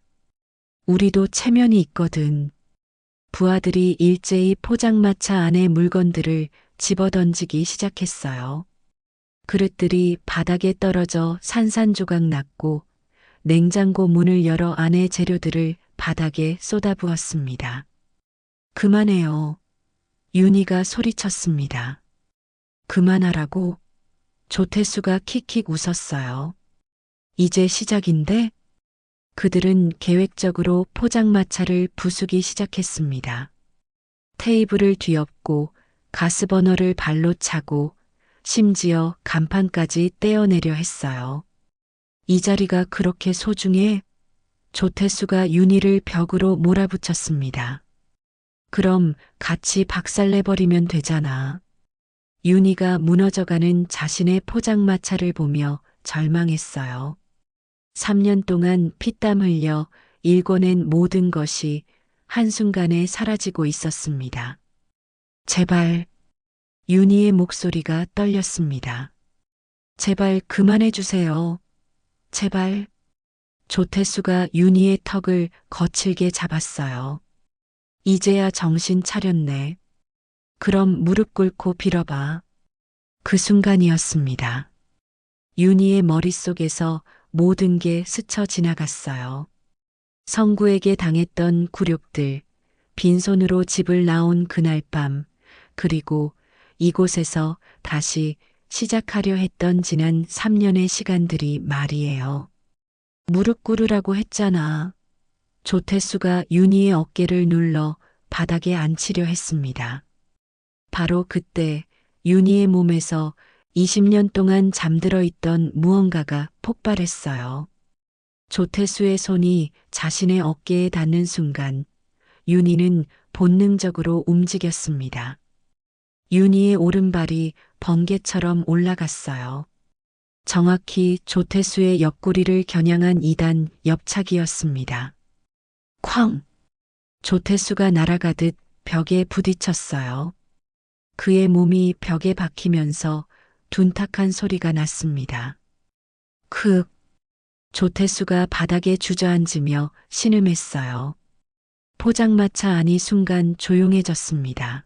우리도 체면이 있거든. 부하들이 일제히 포장마차 안에 물건들을 집어던지기 시작했어요. 그릇들이 바닥에 떨어져 산산조각 났고 냉장고 문을 열어 안에 재료들을 바닥에 쏟아부었습니다. 그만해요. 윤희가 소리쳤습니다. 그만하라고? 조태수가 킥킥 웃었어요. 이제 시작인데? 그들은 계획적으로 포장마차를 부수기 시작했습니다. 테이블을 뒤엎고 가스버너를 발로 차고 심지어 간판까지 떼어내려 했어요. 이 자리가 그렇게 소중해? 조태수가 윤희를 벽으로 몰아붙였습니다. 그럼 같이 박살내버리면 되잖아. 윤희가 무너져가는 자신의 포장마차를 보며 절망했어요. 3년 동안 피땀 흘려 일궈낸 모든 것이 한순간에 사라지고 있었습니다. 제발, 윤희의 목소리가 떨렸습니다. 제발 그만해 주세요. 제발. 조태수가 윤희의 턱을 거칠게 잡았어요. 이제야 정신 차렸네. 그럼 무릎 꿇고 빌어봐. 그 순간이었습니다. 윤희의 머릿속에서 모든 게 스쳐 지나갔어요. 성구에게 당했던 굴욕들, 빈손으로 집을 나온 그날 밤, 그리고 이곳에서 다시 시작하려 했던 지난 3년의 시간들이 말이에요. 무릎 꿇으라고 했잖아. 조태수가 윤희의 어깨를 눌러 바닥에 앉히려 했습니다. 바로 그때 윤희의 몸에서 20년 동안 잠들어 있던 무언가가 폭발했어요. 조태수의 손이 자신의 어깨에 닿는 순간 윤희는 본능적으로 움직였습니다. 윤희의 오른발이 번개처럼 올라갔어요. 정확히 조태수의 옆구리를 겨냥한 2단 옆차기였습니다. 쾅! 조태수가 날아가듯 벽에 부딪혔어요. 그의 몸이 벽에 박히면서 둔탁한 소리가 났습니다. 조태수가 바닥에 주저앉으며 신음했어요. 포장마차 안이 순간 조용해졌습니다.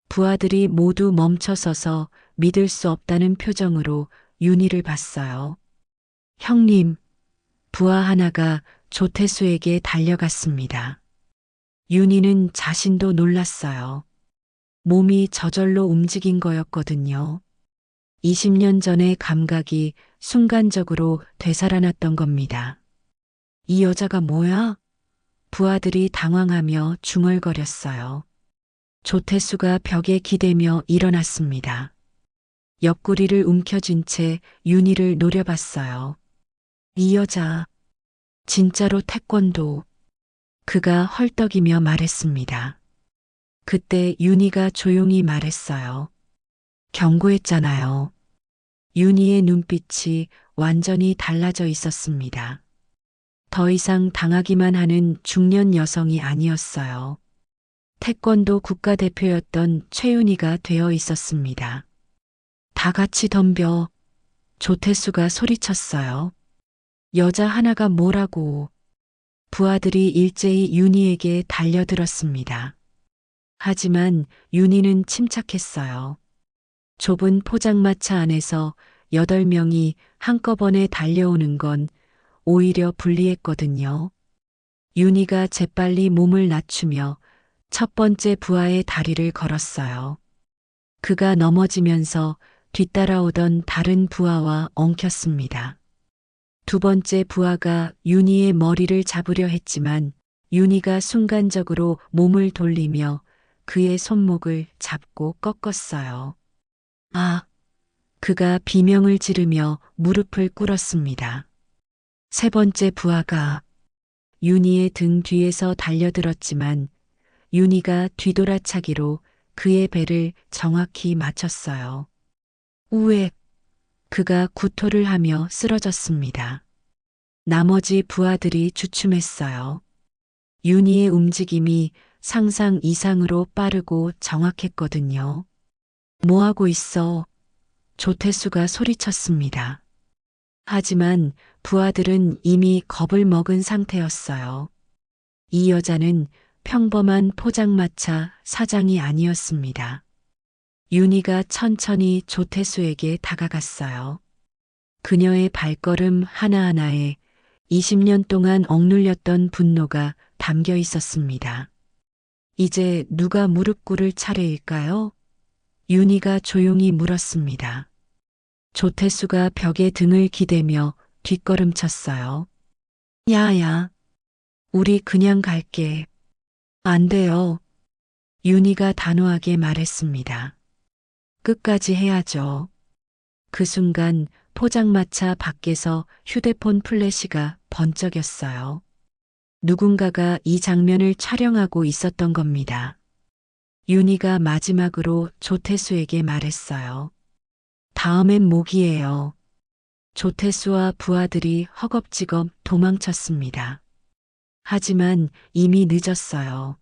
부하들이 모두 멈춰서서 믿을 수 없다는 표정으로 윤희를 봤어요. 형님, 부하 하나가 조태수에게 달려갔습니다. 윤희는 자신도 놀랐어요. 몸이 저절로 움직인 거였거든요. 20년 전의 감각이 순간적으로 되살아났던 겁니다. 이 여자가 뭐야? 부하들이 당황하며 중얼거렸어요. 조태수가 벽에 기대며 일어났습니다. 옆구리를 움켜쥔 채 윤희를 노려봤어요. 이 여자, 진짜로 태권도. 그가 헐떡이며 말했습니다. 그때 윤희가 조용히 말했어요. 경고했잖아요. 윤희의 눈빛이 완전히 달라져 있었습니다. 더 이상 당하기만 하는 중년 여성이 아니었어요. 태권도 국가대표였던 최윤희가 되어 있었습니다. 다 같이 덤벼. 조태수가 소리쳤어요. 여자 하나가 뭐라고. 부하들이 일제히 윤희에게 달려들었습니다. 하지만 윤희는 침착했어요. 좁은 포장마차 안에서 8명이 한꺼번에 달려오는 건 오히려 불리했거든요. 윤희가 재빨리 몸을 낮추며 첫 번째 부하의 다리를 걸었어요. 그가 넘어지면서 뒤따라오던 다른 부하와 엉켰습니다. 두 번째 부하가 윤희의 머리를 잡으려 했지만 윤희가 순간적으로 몸을 돌리며 그의 손목을 잡고 꺾었어요. 아! 그가 비명을 지르며 무릎을 꿇었습니다. 세 번째 부하가 윤희의 등 뒤에서 달려들었지만 윤희가 뒤돌아차기로 그의 배를 정확히 맞췄어요. 우엑! 그가 구토를 하며 쓰러졌습니다. 나머지 부하들이 주춤했어요. 윤희의 움직임이 상상 이상으로 빠르고 정확했거든요. 뭐하고 있어? 조태수가 소리쳤습니다. 하지만 부하들은 이미 겁을 먹은 상태였어요. 이 여자는 평범한 포장마차 사장이 아니었습니다. 윤희가 천천히 조태수에게 다가갔어요. 그녀의 발걸음 하나하나에 20년 동안 억눌렸던 분노가 담겨 있었습니다. 이제 누가 무릎 꿇을 차례일까요? 윤희가 조용히 물었습니다. 조태수가 벽에 등을 기대며 뒷걸음쳤어요. 야야, 우리 그냥 갈게. 안 돼요. 윤희가 단호하게 말했습니다. 끝까지 해야죠. 그 순간 포장마차 밖에서 휴대폰 플래시가 번쩍였어요. 누군가가 이 장면을 촬영하고 있었던 겁니다. 윤희가 마지막으로 조태수에게 말했어요. 다음엔 목이에요. 조태수와 부하들이 허겁지겁 도망쳤습니다. 하지만 이미 늦었어요.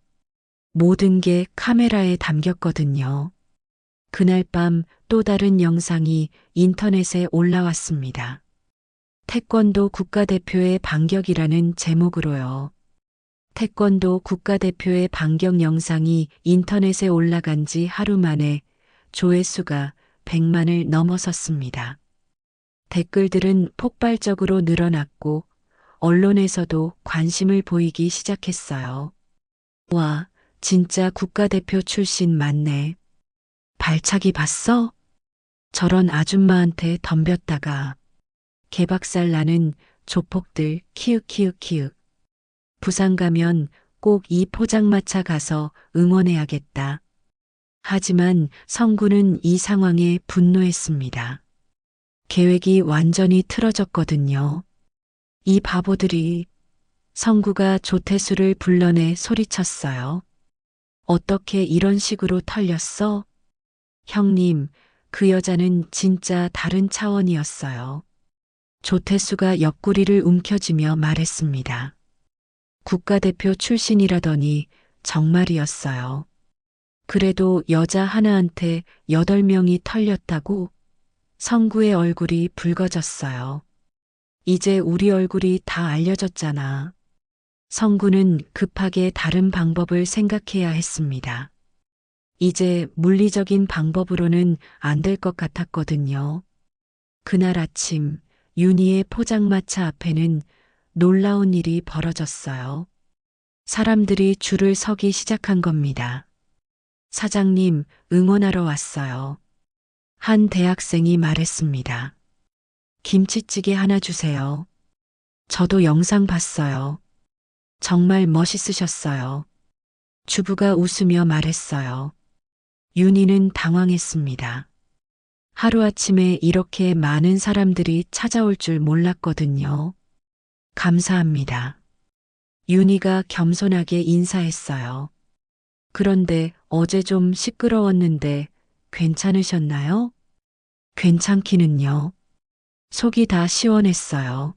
모든 게 카메라에 담겼거든요. 그날 밤 또 다른 영상이 인터넷에 올라왔습니다. 태권도 국가대표의 반격이라는 제목으로요. 태권도 국가대표의 반격 영상이 인터넷에 올라간 지 하루 만에 조회수가 100만을 넘어섰습니다. 댓글들은 폭발적으로 늘어났고 언론에서도 관심을 보이기 시작했어요. 와, 진짜 국가대표 출신 맞네. 발차기 봤어? 저런 아줌마한테 덤볐다가 개박살 나는 조폭들 키읔키읔키읔. 부산 가면 꼭 이 포장마차 가서 응원해야겠다. 하지만 성구는 이 상황에 분노했습니다. 계획이 완전히 틀어졌거든요. 이 바보들이. 성구가 조태수를 불러내 소리쳤어요. 어떻게 이런 식으로 털렸어? 형님, 그 여자는 진짜 다른 차원이었어요. 조태수가 옆구리를 움켜쥐며 말했습니다. 국가대표 출신이라더니 정말이었어요. 그래도 여자 하나한테 8명이 털렸다고? 성구의 얼굴이 붉어졌어요. 이제 우리 얼굴이 다 알려졌잖아. 성구는 급하게 다른 방법을 생각해야 했습니다. 이제 물리적인 방법으로는 안 될 것 같았거든요. 그날 아침 윤희의 포장마차 앞에는 놀라운 일이 벌어졌어요. 사람들이 줄을 서기 시작한 겁니다. 사장님, 응원하러 왔어요. 한 대학생이 말했습니다. 김치찌개 하나 주세요. 저도 영상 봤어요. 정말 멋있으셨어요. 주부가 웃으며 말했어요. 윤희는 당황했습니다. 하루아침에 이렇게 많은 사람들이 찾아올 줄 몰랐거든요. 감사합니다. 윤희가 겸손하게 인사했어요. 그런데 어제 좀 시끄러웠는데 괜찮으셨나요? 괜찮기는요. 속이 다 시원했어요.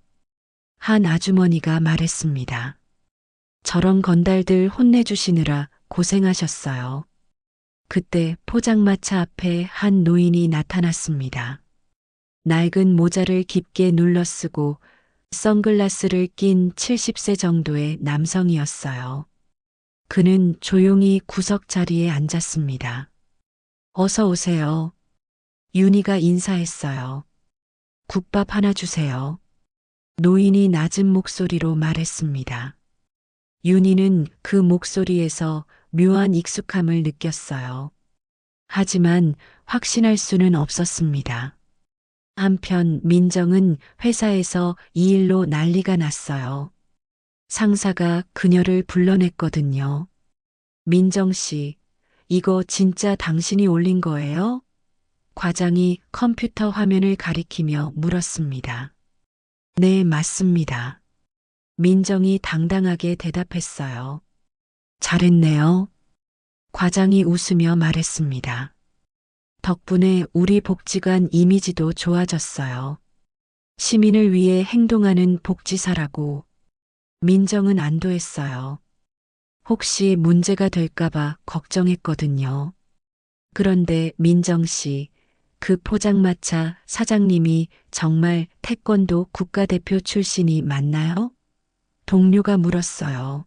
한 아주머니가 말했습니다. 저런 건달들 혼내주시느라 고생하셨어요. 그때 포장마차 앞에 한 노인이 나타났습니다. 낡은 모자를 깊게 눌러쓰고 선글라스를 낀 70세 정도의 남성이었어요. 그는 조용히 구석 자리에 앉았습니다. 어서 오세요. 윤희가 인사했어요. 국밥 하나 주세요. 노인이 낮은 목소리로 말했습니다. 윤희는 그 목소리에서 묘한 익숙함을 느꼈어요. 하지만 확신할 수는 없었습니다. 한편 민정은 회사에서 이 일로 난리가 났어요. 상사가 그녀를 불러냈거든요. 민정 씨, 이거 진짜 당신이 올린 거예요? 과장이 컴퓨터 화면을 가리키며 물었습니다. 네, 맞습니다. 민정이 당당하게 대답했어요. 잘했네요. 과장이 웃으며 말했습니다. 덕분에 우리 복지관 이미지도 좋아졌어요. 시민을 위해 행동하는 복지사라고. 민정은 안도했어요. 혹시 문제가 될까봐 걱정했거든요. 그런데 민정 씨, 그 포장마차 사장님이 정말 태권도 국가대표 출신이 맞나요? 동료가 물었어요.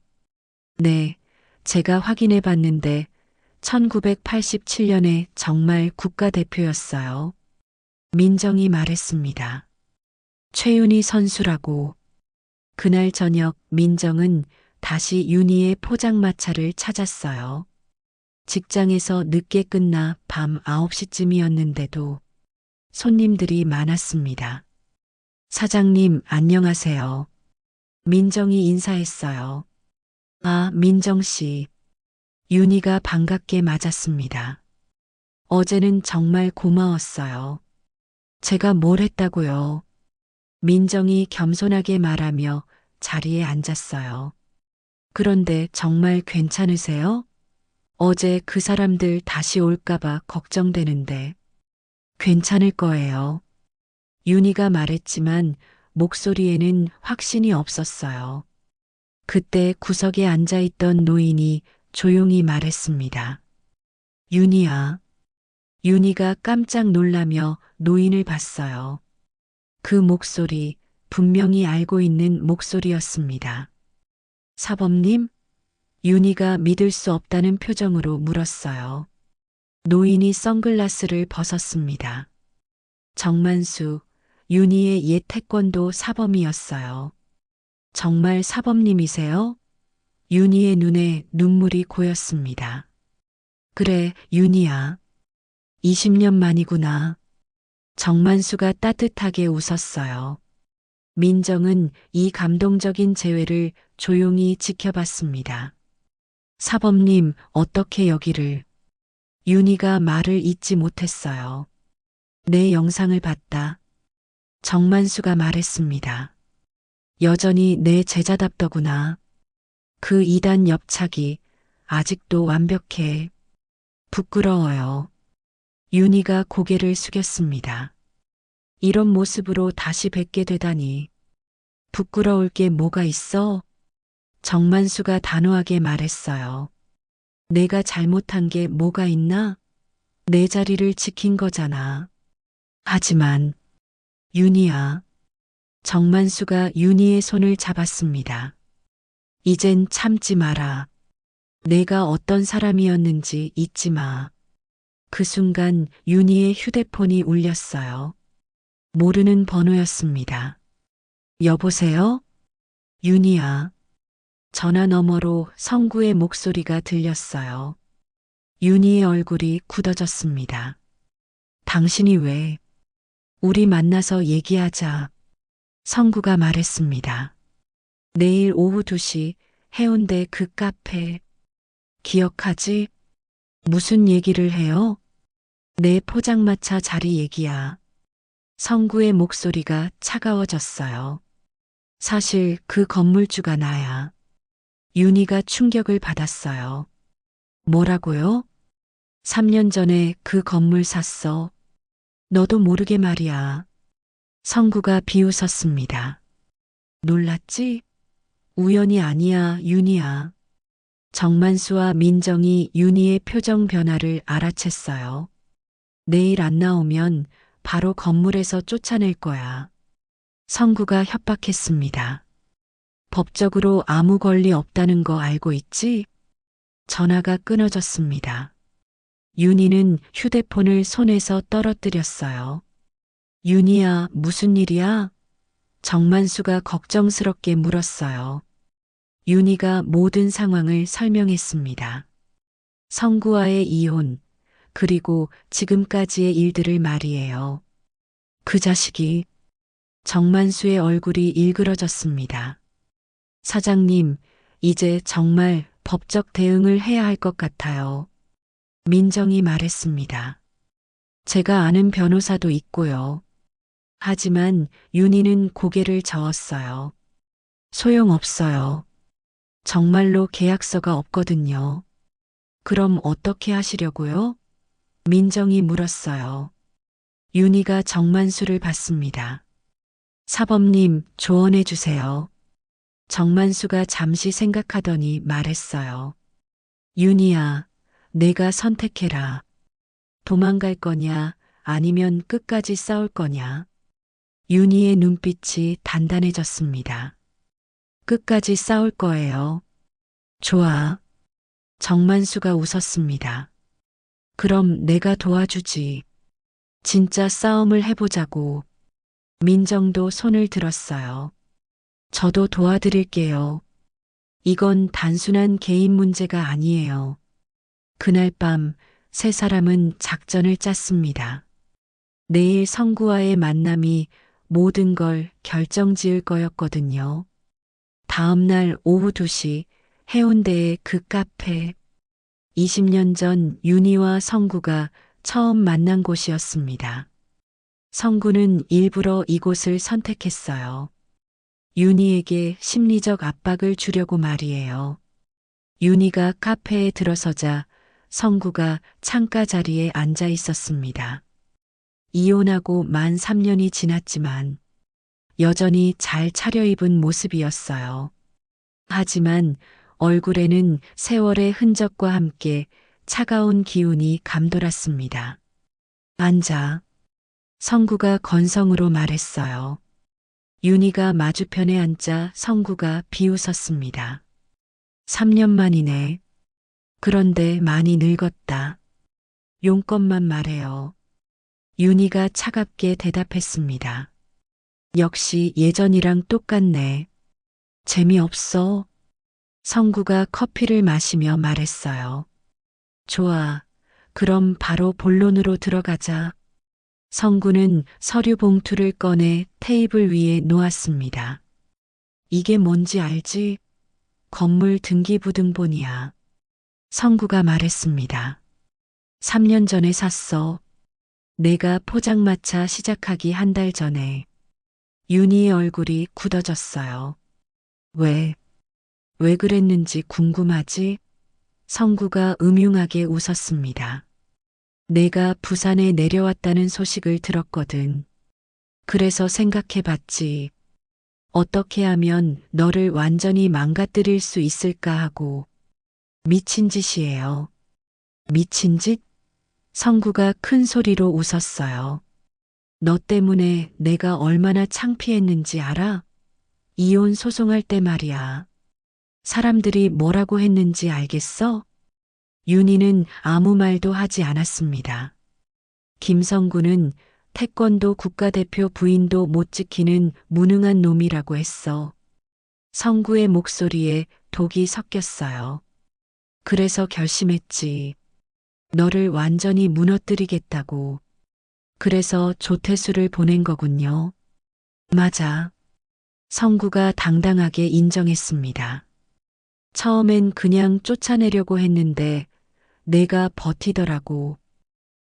네, 제가 확인해 봤는데 1987년에 정말 국가대표였어요. 민정이 말했습니다. 최윤희 선수라고. 그날 저녁 민정은 다시 윤희의 포장마차를 찾았어요. 직장에서 늦게 끝나 밤 9시쯤이었는데도 손님들이 많았습니다. 사장님, 안녕하세요. 민정이 인사했어요. 아, 민정 씨. 윤희가 반갑게 맞았습니다. 어제는 정말 고마웠어요. 제가 뭘 했다고요? 민정이 겸손하게 말하며 자리에 앉았어요. 그런데 정말 괜찮으세요? 어제 그 사람들 다시 올까봐 걱정되는데. 괜찮을 거예요. 윤희가 말했지만 목소리에는 확신이 없었어요. 그때 구석에 앉아있던 노인이 조용히 말했습니다. 윤희야. 윤희가 깜짝 놀라며 노인을 봤어요. 그 목소리, 분명히 알고 있는 목소리였습니다. 사범님? 윤희가 믿을 수 없다는 표정으로 물었어요. 노인이 선글라스를 벗었습니다. 정만수, 윤희의 옛 태권도 사범이었어요. 정말 사범님이세요? 윤희의 눈에 눈물이 고였습니다. 그래, 윤희야. 20년 만이구나. 정만수가 따뜻하게 웃었어요. 민정은 이 감동적인 재회를 조용히 지켜봤습니다. 사범님, 어떻게 여기를? 윤희가 말을 잇지 못했어요. 내 영상을 봤다. 정만수가 말했습니다. 여전히 내 제자답더구나. 그 2단 옆차기 아직도 완벽해. 부끄러워요. 윤희가 고개를 숙였습니다. 이런 모습으로 다시 뵙게 되다니. 부끄러울 게 뭐가 있어? 정만수가 단호하게 말했어요. 내가 잘못한 게 뭐가 있나? 내 자리를 지킨 거잖아. 하지만 윤희야. 정만수가 윤희의 손을 잡았습니다. 이젠 참지 마라. 내가 어떤 사람이었는지 잊지 마. 그 순간 윤희의 휴대폰이 울렸어요. 모르는 번호였습니다. 여보세요? 윤희야. 전화 너머로 성구의 목소리가 들렸어요. 윤희의 얼굴이 굳어졌습니다. 당신이 왜? 우리 만나서 얘기하자. 성구가 말했습니다. 내일 오후 2시 해운대 그 카페. 기억하지? 무슨 얘기를 해요? 내 포장마차 자리 얘기야. 성구의 목소리가 차가워졌어요. 사실 그 건물주가 나야. 윤희가 충격을 받았어요. 뭐라고요? 3년 전에 그 건물 샀어. 너도 모르게 말이야. 성구가 비웃었습니다. 놀랐지? 우연이 아니야, 윤희야. 정만수와 민정이 윤희의 표정 변화를 알아챘어요. 내일 안 나오면 바로 건물에서 쫓아낼 거야. 성구가 협박했습니다. 법적으로 아무 권리 없다는 거 알고 있지? 전화가 끊어졌습니다. 윤희는 휴대폰을 손에서 떨어뜨렸어요. 윤희야, 무슨 일이야? 정만수가 걱정스럽게 물었어요. 윤희가 모든 상황을 설명했습니다. 성구와의 이혼, 그리고 지금까지의 일들을 말이에요. 그 자식이. 정만수의 얼굴이 일그러졌습니다. 사장님, 이제 정말 법적 대응을 해야 할 것 같아요. 민정이 말했습니다. 제가 아는 변호사도 있고요. 하지만 윤희는 고개를 저었어요. 소용없어요. 정말로 계약서가 없거든요. 그럼 어떻게 하시려고요? 민정이 물었어요. 윤희가 정만수를 봤습니다. 사범님, 조언해 주세요. 정만수가 잠시 생각하더니 말했어요. 윤희야, 내가 선택해라. 도망갈 거냐, 아니면 끝까지 싸울 거냐. 윤희의 눈빛이 단단해졌습니다. 끝까지 싸울 거예요. 좋아. 정만수가 웃었습니다. 그럼 내가 도와주지. 진짜 싸움을 해보자고. 민정도 손을 들었어요. 저도 도와드릴게요. 이건 단순한 개인 문제가 아니에요. 그날 밤 세 사람은 작전을 짰습니다. 내일 성구와의 만남이 모든 걸 결정지을 거였거든요. 다음 날 오후 2시 해운대의 그 카페. 20년 전 윤희와 성구가 처음 만난 곳이었습니다. 성구는 일부러 이곳을 선택했어요. 윤희에게 심리적 압박을 주려고 말이에요. 윤희가 카페에 들어서자 성구가 창가 자리에 앉아 있었습니다. 이혼하고 만 3년이 지났지만 여전히 잘 차려입은 모습이었어요. 하지만 얼굴에는 세월의 흔적과 함께 차가운 기운이 감돌았습니다. 앉아. 성구가 건성으로 말했어요. 윤희가 맞은편에 앉자 성구가 비웃었습니다. 3년 만이네. 그런데 많이 늙었다. 용건만 말해요. 윤희가 차갑게 대답했습니다. 역시 예전이랑 똑같네. 재미없어. 성구가 커피를 마시며 말했어요. 좋아. 그럼 바로 본론으로 들어가자. 성구는 서류 봉투를 꺼내 테이블 위에 놓았습니다. 이게 뭔지 알지? 건물 등기부등본이야. 성구가 말했습니다. 3년 전에 샀어. 내가 포장마차 시작하기 한 달 전에. 윤희의 얼굴이 굳어졌어요. 왜 그랬는지 궁금하지? 성구가 음흉하게 웃었습니다. 내가 부산에 내려왔다는 소식을 들었거든. 그래서 생각해봤지. 어떻게 하면 너를 완전히 망가뜨릴 수 있을까 하고. 미친 짓이에요. 미친 짓? 성구가 큰 소리로 웃었어요. 너 때문에 내가 얼마나 창피했는지 알아? 이혼 소송할 때 말이야. 사람들이 뭐라고 했는지 알겠어? 윤희는 아무 말도 하지 않았습니다. 김성구는 태권도 국가대표 부인도 못 지키는 무능한 놈이라고 했어. 성구의 목소리에 독이 섞였어요. 그래서 결심했지. 너를 완전히 무너뜨리겠다고. 그래서 조태수를 보낸 거군요. 맞아. 성구가 당당하게 인정했습니다. 처음엔 그냥 쫓아내려고 했는데 내가 버티더라고.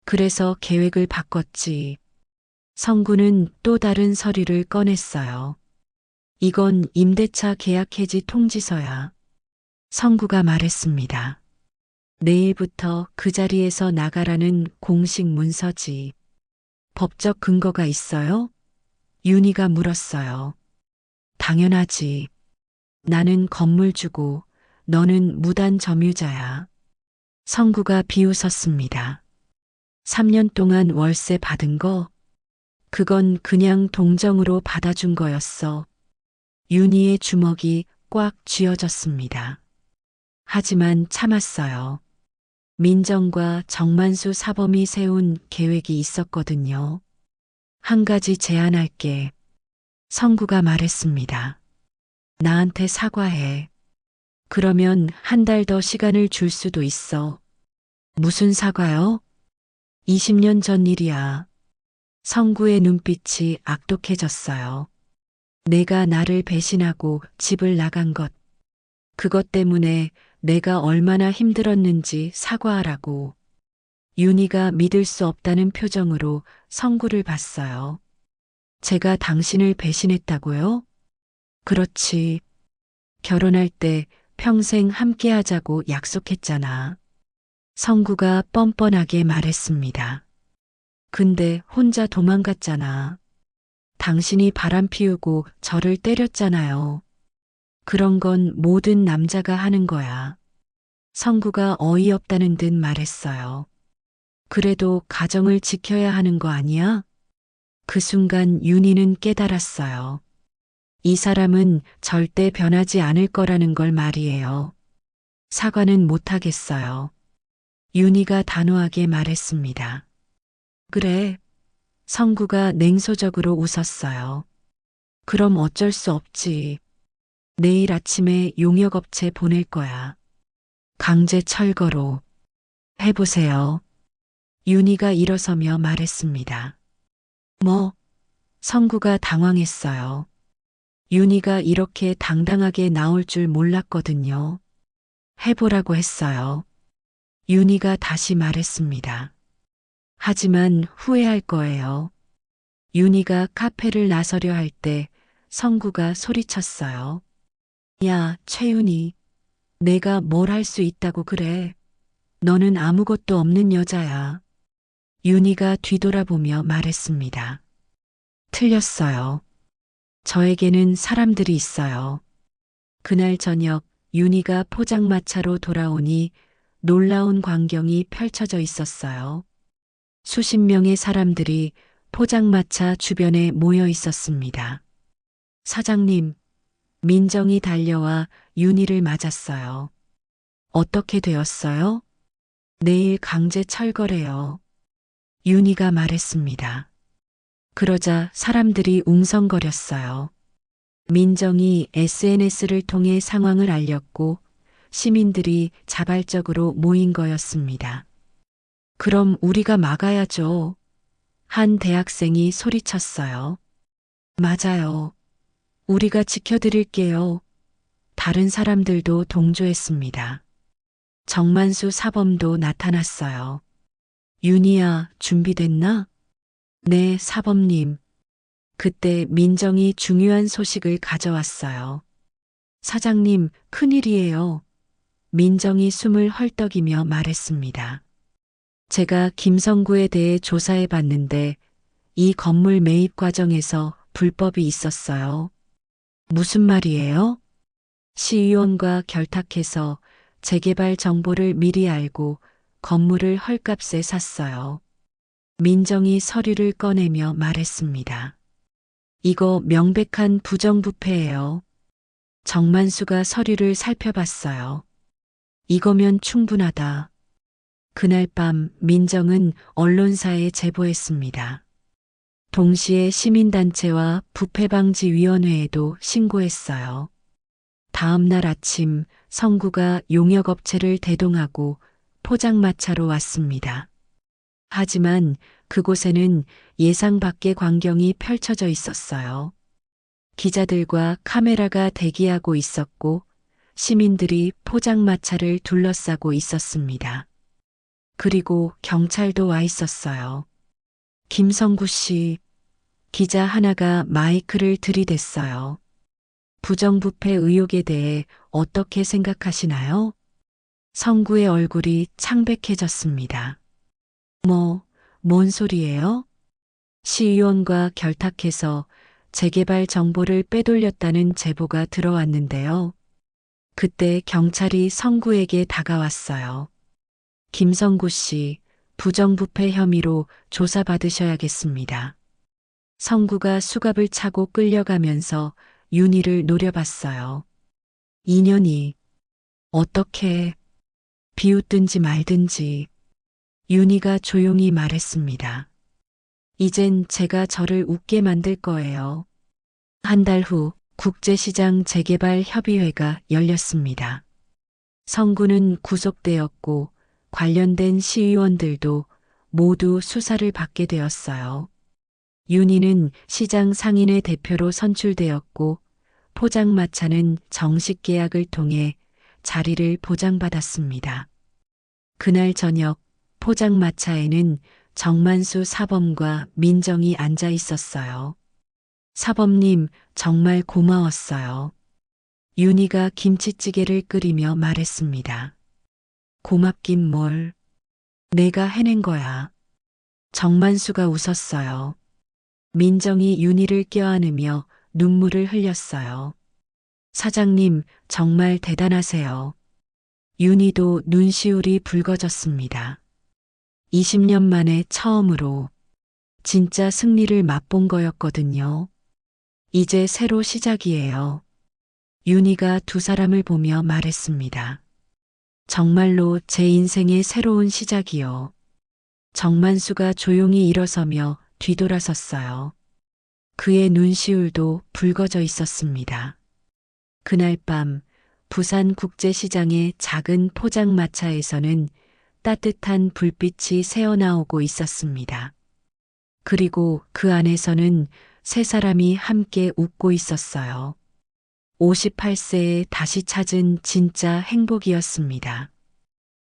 그래서 계획을 바꿨지. 성구는 또 다른 서류를 꺼냈어요. 이건 임대차 계약 해지 통지서야. 성구가 말했습니다. 내일부터 그 자리에서 나가라는 공식 문서지. 법적 근거가 있어요? 윤희가 물었어요. 당연하지. 나는 건물 주고 너는 무단 점유자야. 성구가 비웃었습니다. 3년 동안 월세 받은 거? 그건 그냥 동정으로 받아준 거였어. 윤희의 주먹이 꽉 쥐어졌습니다. 하지만 참았어요. 민정과 정만수 사범이 세운 계획이 있었거든요. 한 가지 제안할게. 성구가 말했습니다. 나한테 사과해. 그러면 한 달 더 시간을 줄 수도 있어. 무슨 사과요? 20년 전 일이야. 성구의 눈빛이 악독해졌어요. 내가 나를 배신하고 집을 나간 것. 그것 때문에 내가 얼마나 힘들었는지 사과하라고. 윤희가 믿을 수 없다는 표정으로 성구를 봤어요. 제가 당신을 배신했다고요? 그렇지. 결혼할 때 평생 함께 하자고 약속했잖아. 성구가 뻔뻔하게 말했습니다. 근데 혼자 도망갔잖아. 당신이 바람 피우고 저를 때렸잖아요. 그런 건 모든 남자가 하는 거야. 성구가 어이없다는 듯 말했어요. 그래도 가정을 지켜야 하는 거 아니야? 그 순간 윤희는 깨달았어요. 이 사람은 절대 변하지 않을 거라는 걸 말이에요. 사과는 못하겠어요. 윤희가 단호하게 말했습니다. 그래. 성구가 냉소적으로 웃었어요. 그럼 어쩔 수 없지. 내일 아침에 용역업체 보낼 거야. 강제 철거로. 해보세요. 윤희가 일어서며 말했습니다. 뭐? 성구가 당황했어요. 윤희가 이렇게 당당하게 나올 줄 몰랐거든요. 해보라고 했어요. 윤희가 다시 말했습니다. 하지만 후회할 거예요. 윤희가 카페를 나서려 할 때 성구가 소리쳤어요. 야, 최윤희. 내가 뭘 할 수 있다고 그래. 너는 아무것도 없는 여자야. 윤희가 뒤돌아보며 말했습니다. 틀렸어요. 저에게는 사람들이 있어요. 그날 저녁 윤희가 포장마차로 돌아오니 놀라운 광경이 펼쳐져 있었어요. 수십 명의 사람들이 포장마차 주변에 모여 있었습니다. 사장님, 민정이 달려와 윤희를 맞았어요. 어떻게 되었어요? 내일 강제 철거래요. 윤희가 말했습니다. 그러자 사람들이 웅성거렸어요. 민정이 SNS를 통해 상황을 알렸고 시민들이 자발적으로 모인 거였습니다. 그럼 우리가 막아야죠. 한 대학생이 소리쳤어요. 맞아요. 우리가 지켜드릴게요. 다른 사람들도 동조했습니다. 정만수 사범도 나타났어요. 윤희야, 준비됐나? 네, 사범님. 그때 민정이 중요한 소식을 가져왔어요. 사장님, 큰일이에요. 민정이 숨을 헐떡이며 말했습니다. 제가 김성구에 대해 조사해 봤는데 이 건물 매입 과정에서 불법이 있었어요. 무슨 말이에요? 시의원과 결탁해서 재개발 정보를 미리 알고 건물을 헐값에 샀어요. 민정이 서류를 꺼내며 말했습니다. 이거 명백한 부정부패예요. 정만수가 서류를 살펴봤어요. 이거면 충분하다. 그날 밤 민정은 언론사에 제보했습니다. 동시에 시민단체와 부패방지위원회에도 신고했어요. 다음 날 아침 성구가 용역업체를 대동하고 포장마차로 왔습니다. 하지만 그곳에는 예상 밖의 광경이 펼쳐져 있었어요. 기자들과 카메라가 대기하고 있었고 시민들이 포장마차를 둘러싸고 있었습니다. 그리고 경찰도 와 있었어요. 김성구 씨, 기자 하나가 마이크를 들이댔어요. 부정부패 의혹에 대해 어떻게 생각하시나요? 성구의 얼굴이 창백해졌습니다. 뭔 소리예요? 시의원과 결탁해서 재개발 정보를 빼돌렸다는 제보가 들어왔는데요. 그때 경찰이 성구에게 다가왔어요. 김성구 씨, 부정부패 혐의로 조사받으셔야겠습니다. 성구가 수갑을 차고 끌려가면서 윤희를 노려봤어요. 인연이 어떻게 비웃든지 말든지 윤희가 조용히 말했습니다. 이젠 제가 저를 웃게 만들 거예요. 한 달 후 국제시장 재개발 협의회가 열렸습니다. 성구는 구속되었고 관련된 시의원들도 모두 수사를 받게 되었어요. 윤희는 시장 상인회 대표로 선출되었고 포장마차는 정식 계약을 통해 자리를 보장받았습니다. 그날 저녁 포장마차에는 정만수 사범과 민정이 앉아 있었어요. 사범님, 정말 고마웠어요. 윤희가 김치찌개를 끓이며 말했습니다. 고맙긴 뭘. 내가 해낸 거야. 정만수가 웃었어요. 민정이 윤희를 껴안으며 눈물을 흘렸어요. 사장님, 정말 대단하세요. 윤희도 눈시울이 붉어졌습니다. 20년 만에 처음으로 진짜 승리를 맛본 거였거든요. 이제 새로 시작이에요. 윤희가 두 사람을 보며 말했습니다. 정말로 제 인생의 새로운 시작이요. 정만수가 조용히 일어서며 뒤돌아섰어요. 그의 눈시울도 붉어져 있었습니다. 그날 밤 부산국제시장의 작은 포장마차에서는 따뜻한 불빛이 새어나오고 있었습니다. 그리고 그 안에서는 세 사람이 함께 웃고 있었어요. 58세에 다시 찾은 진짜 행복이었습니다.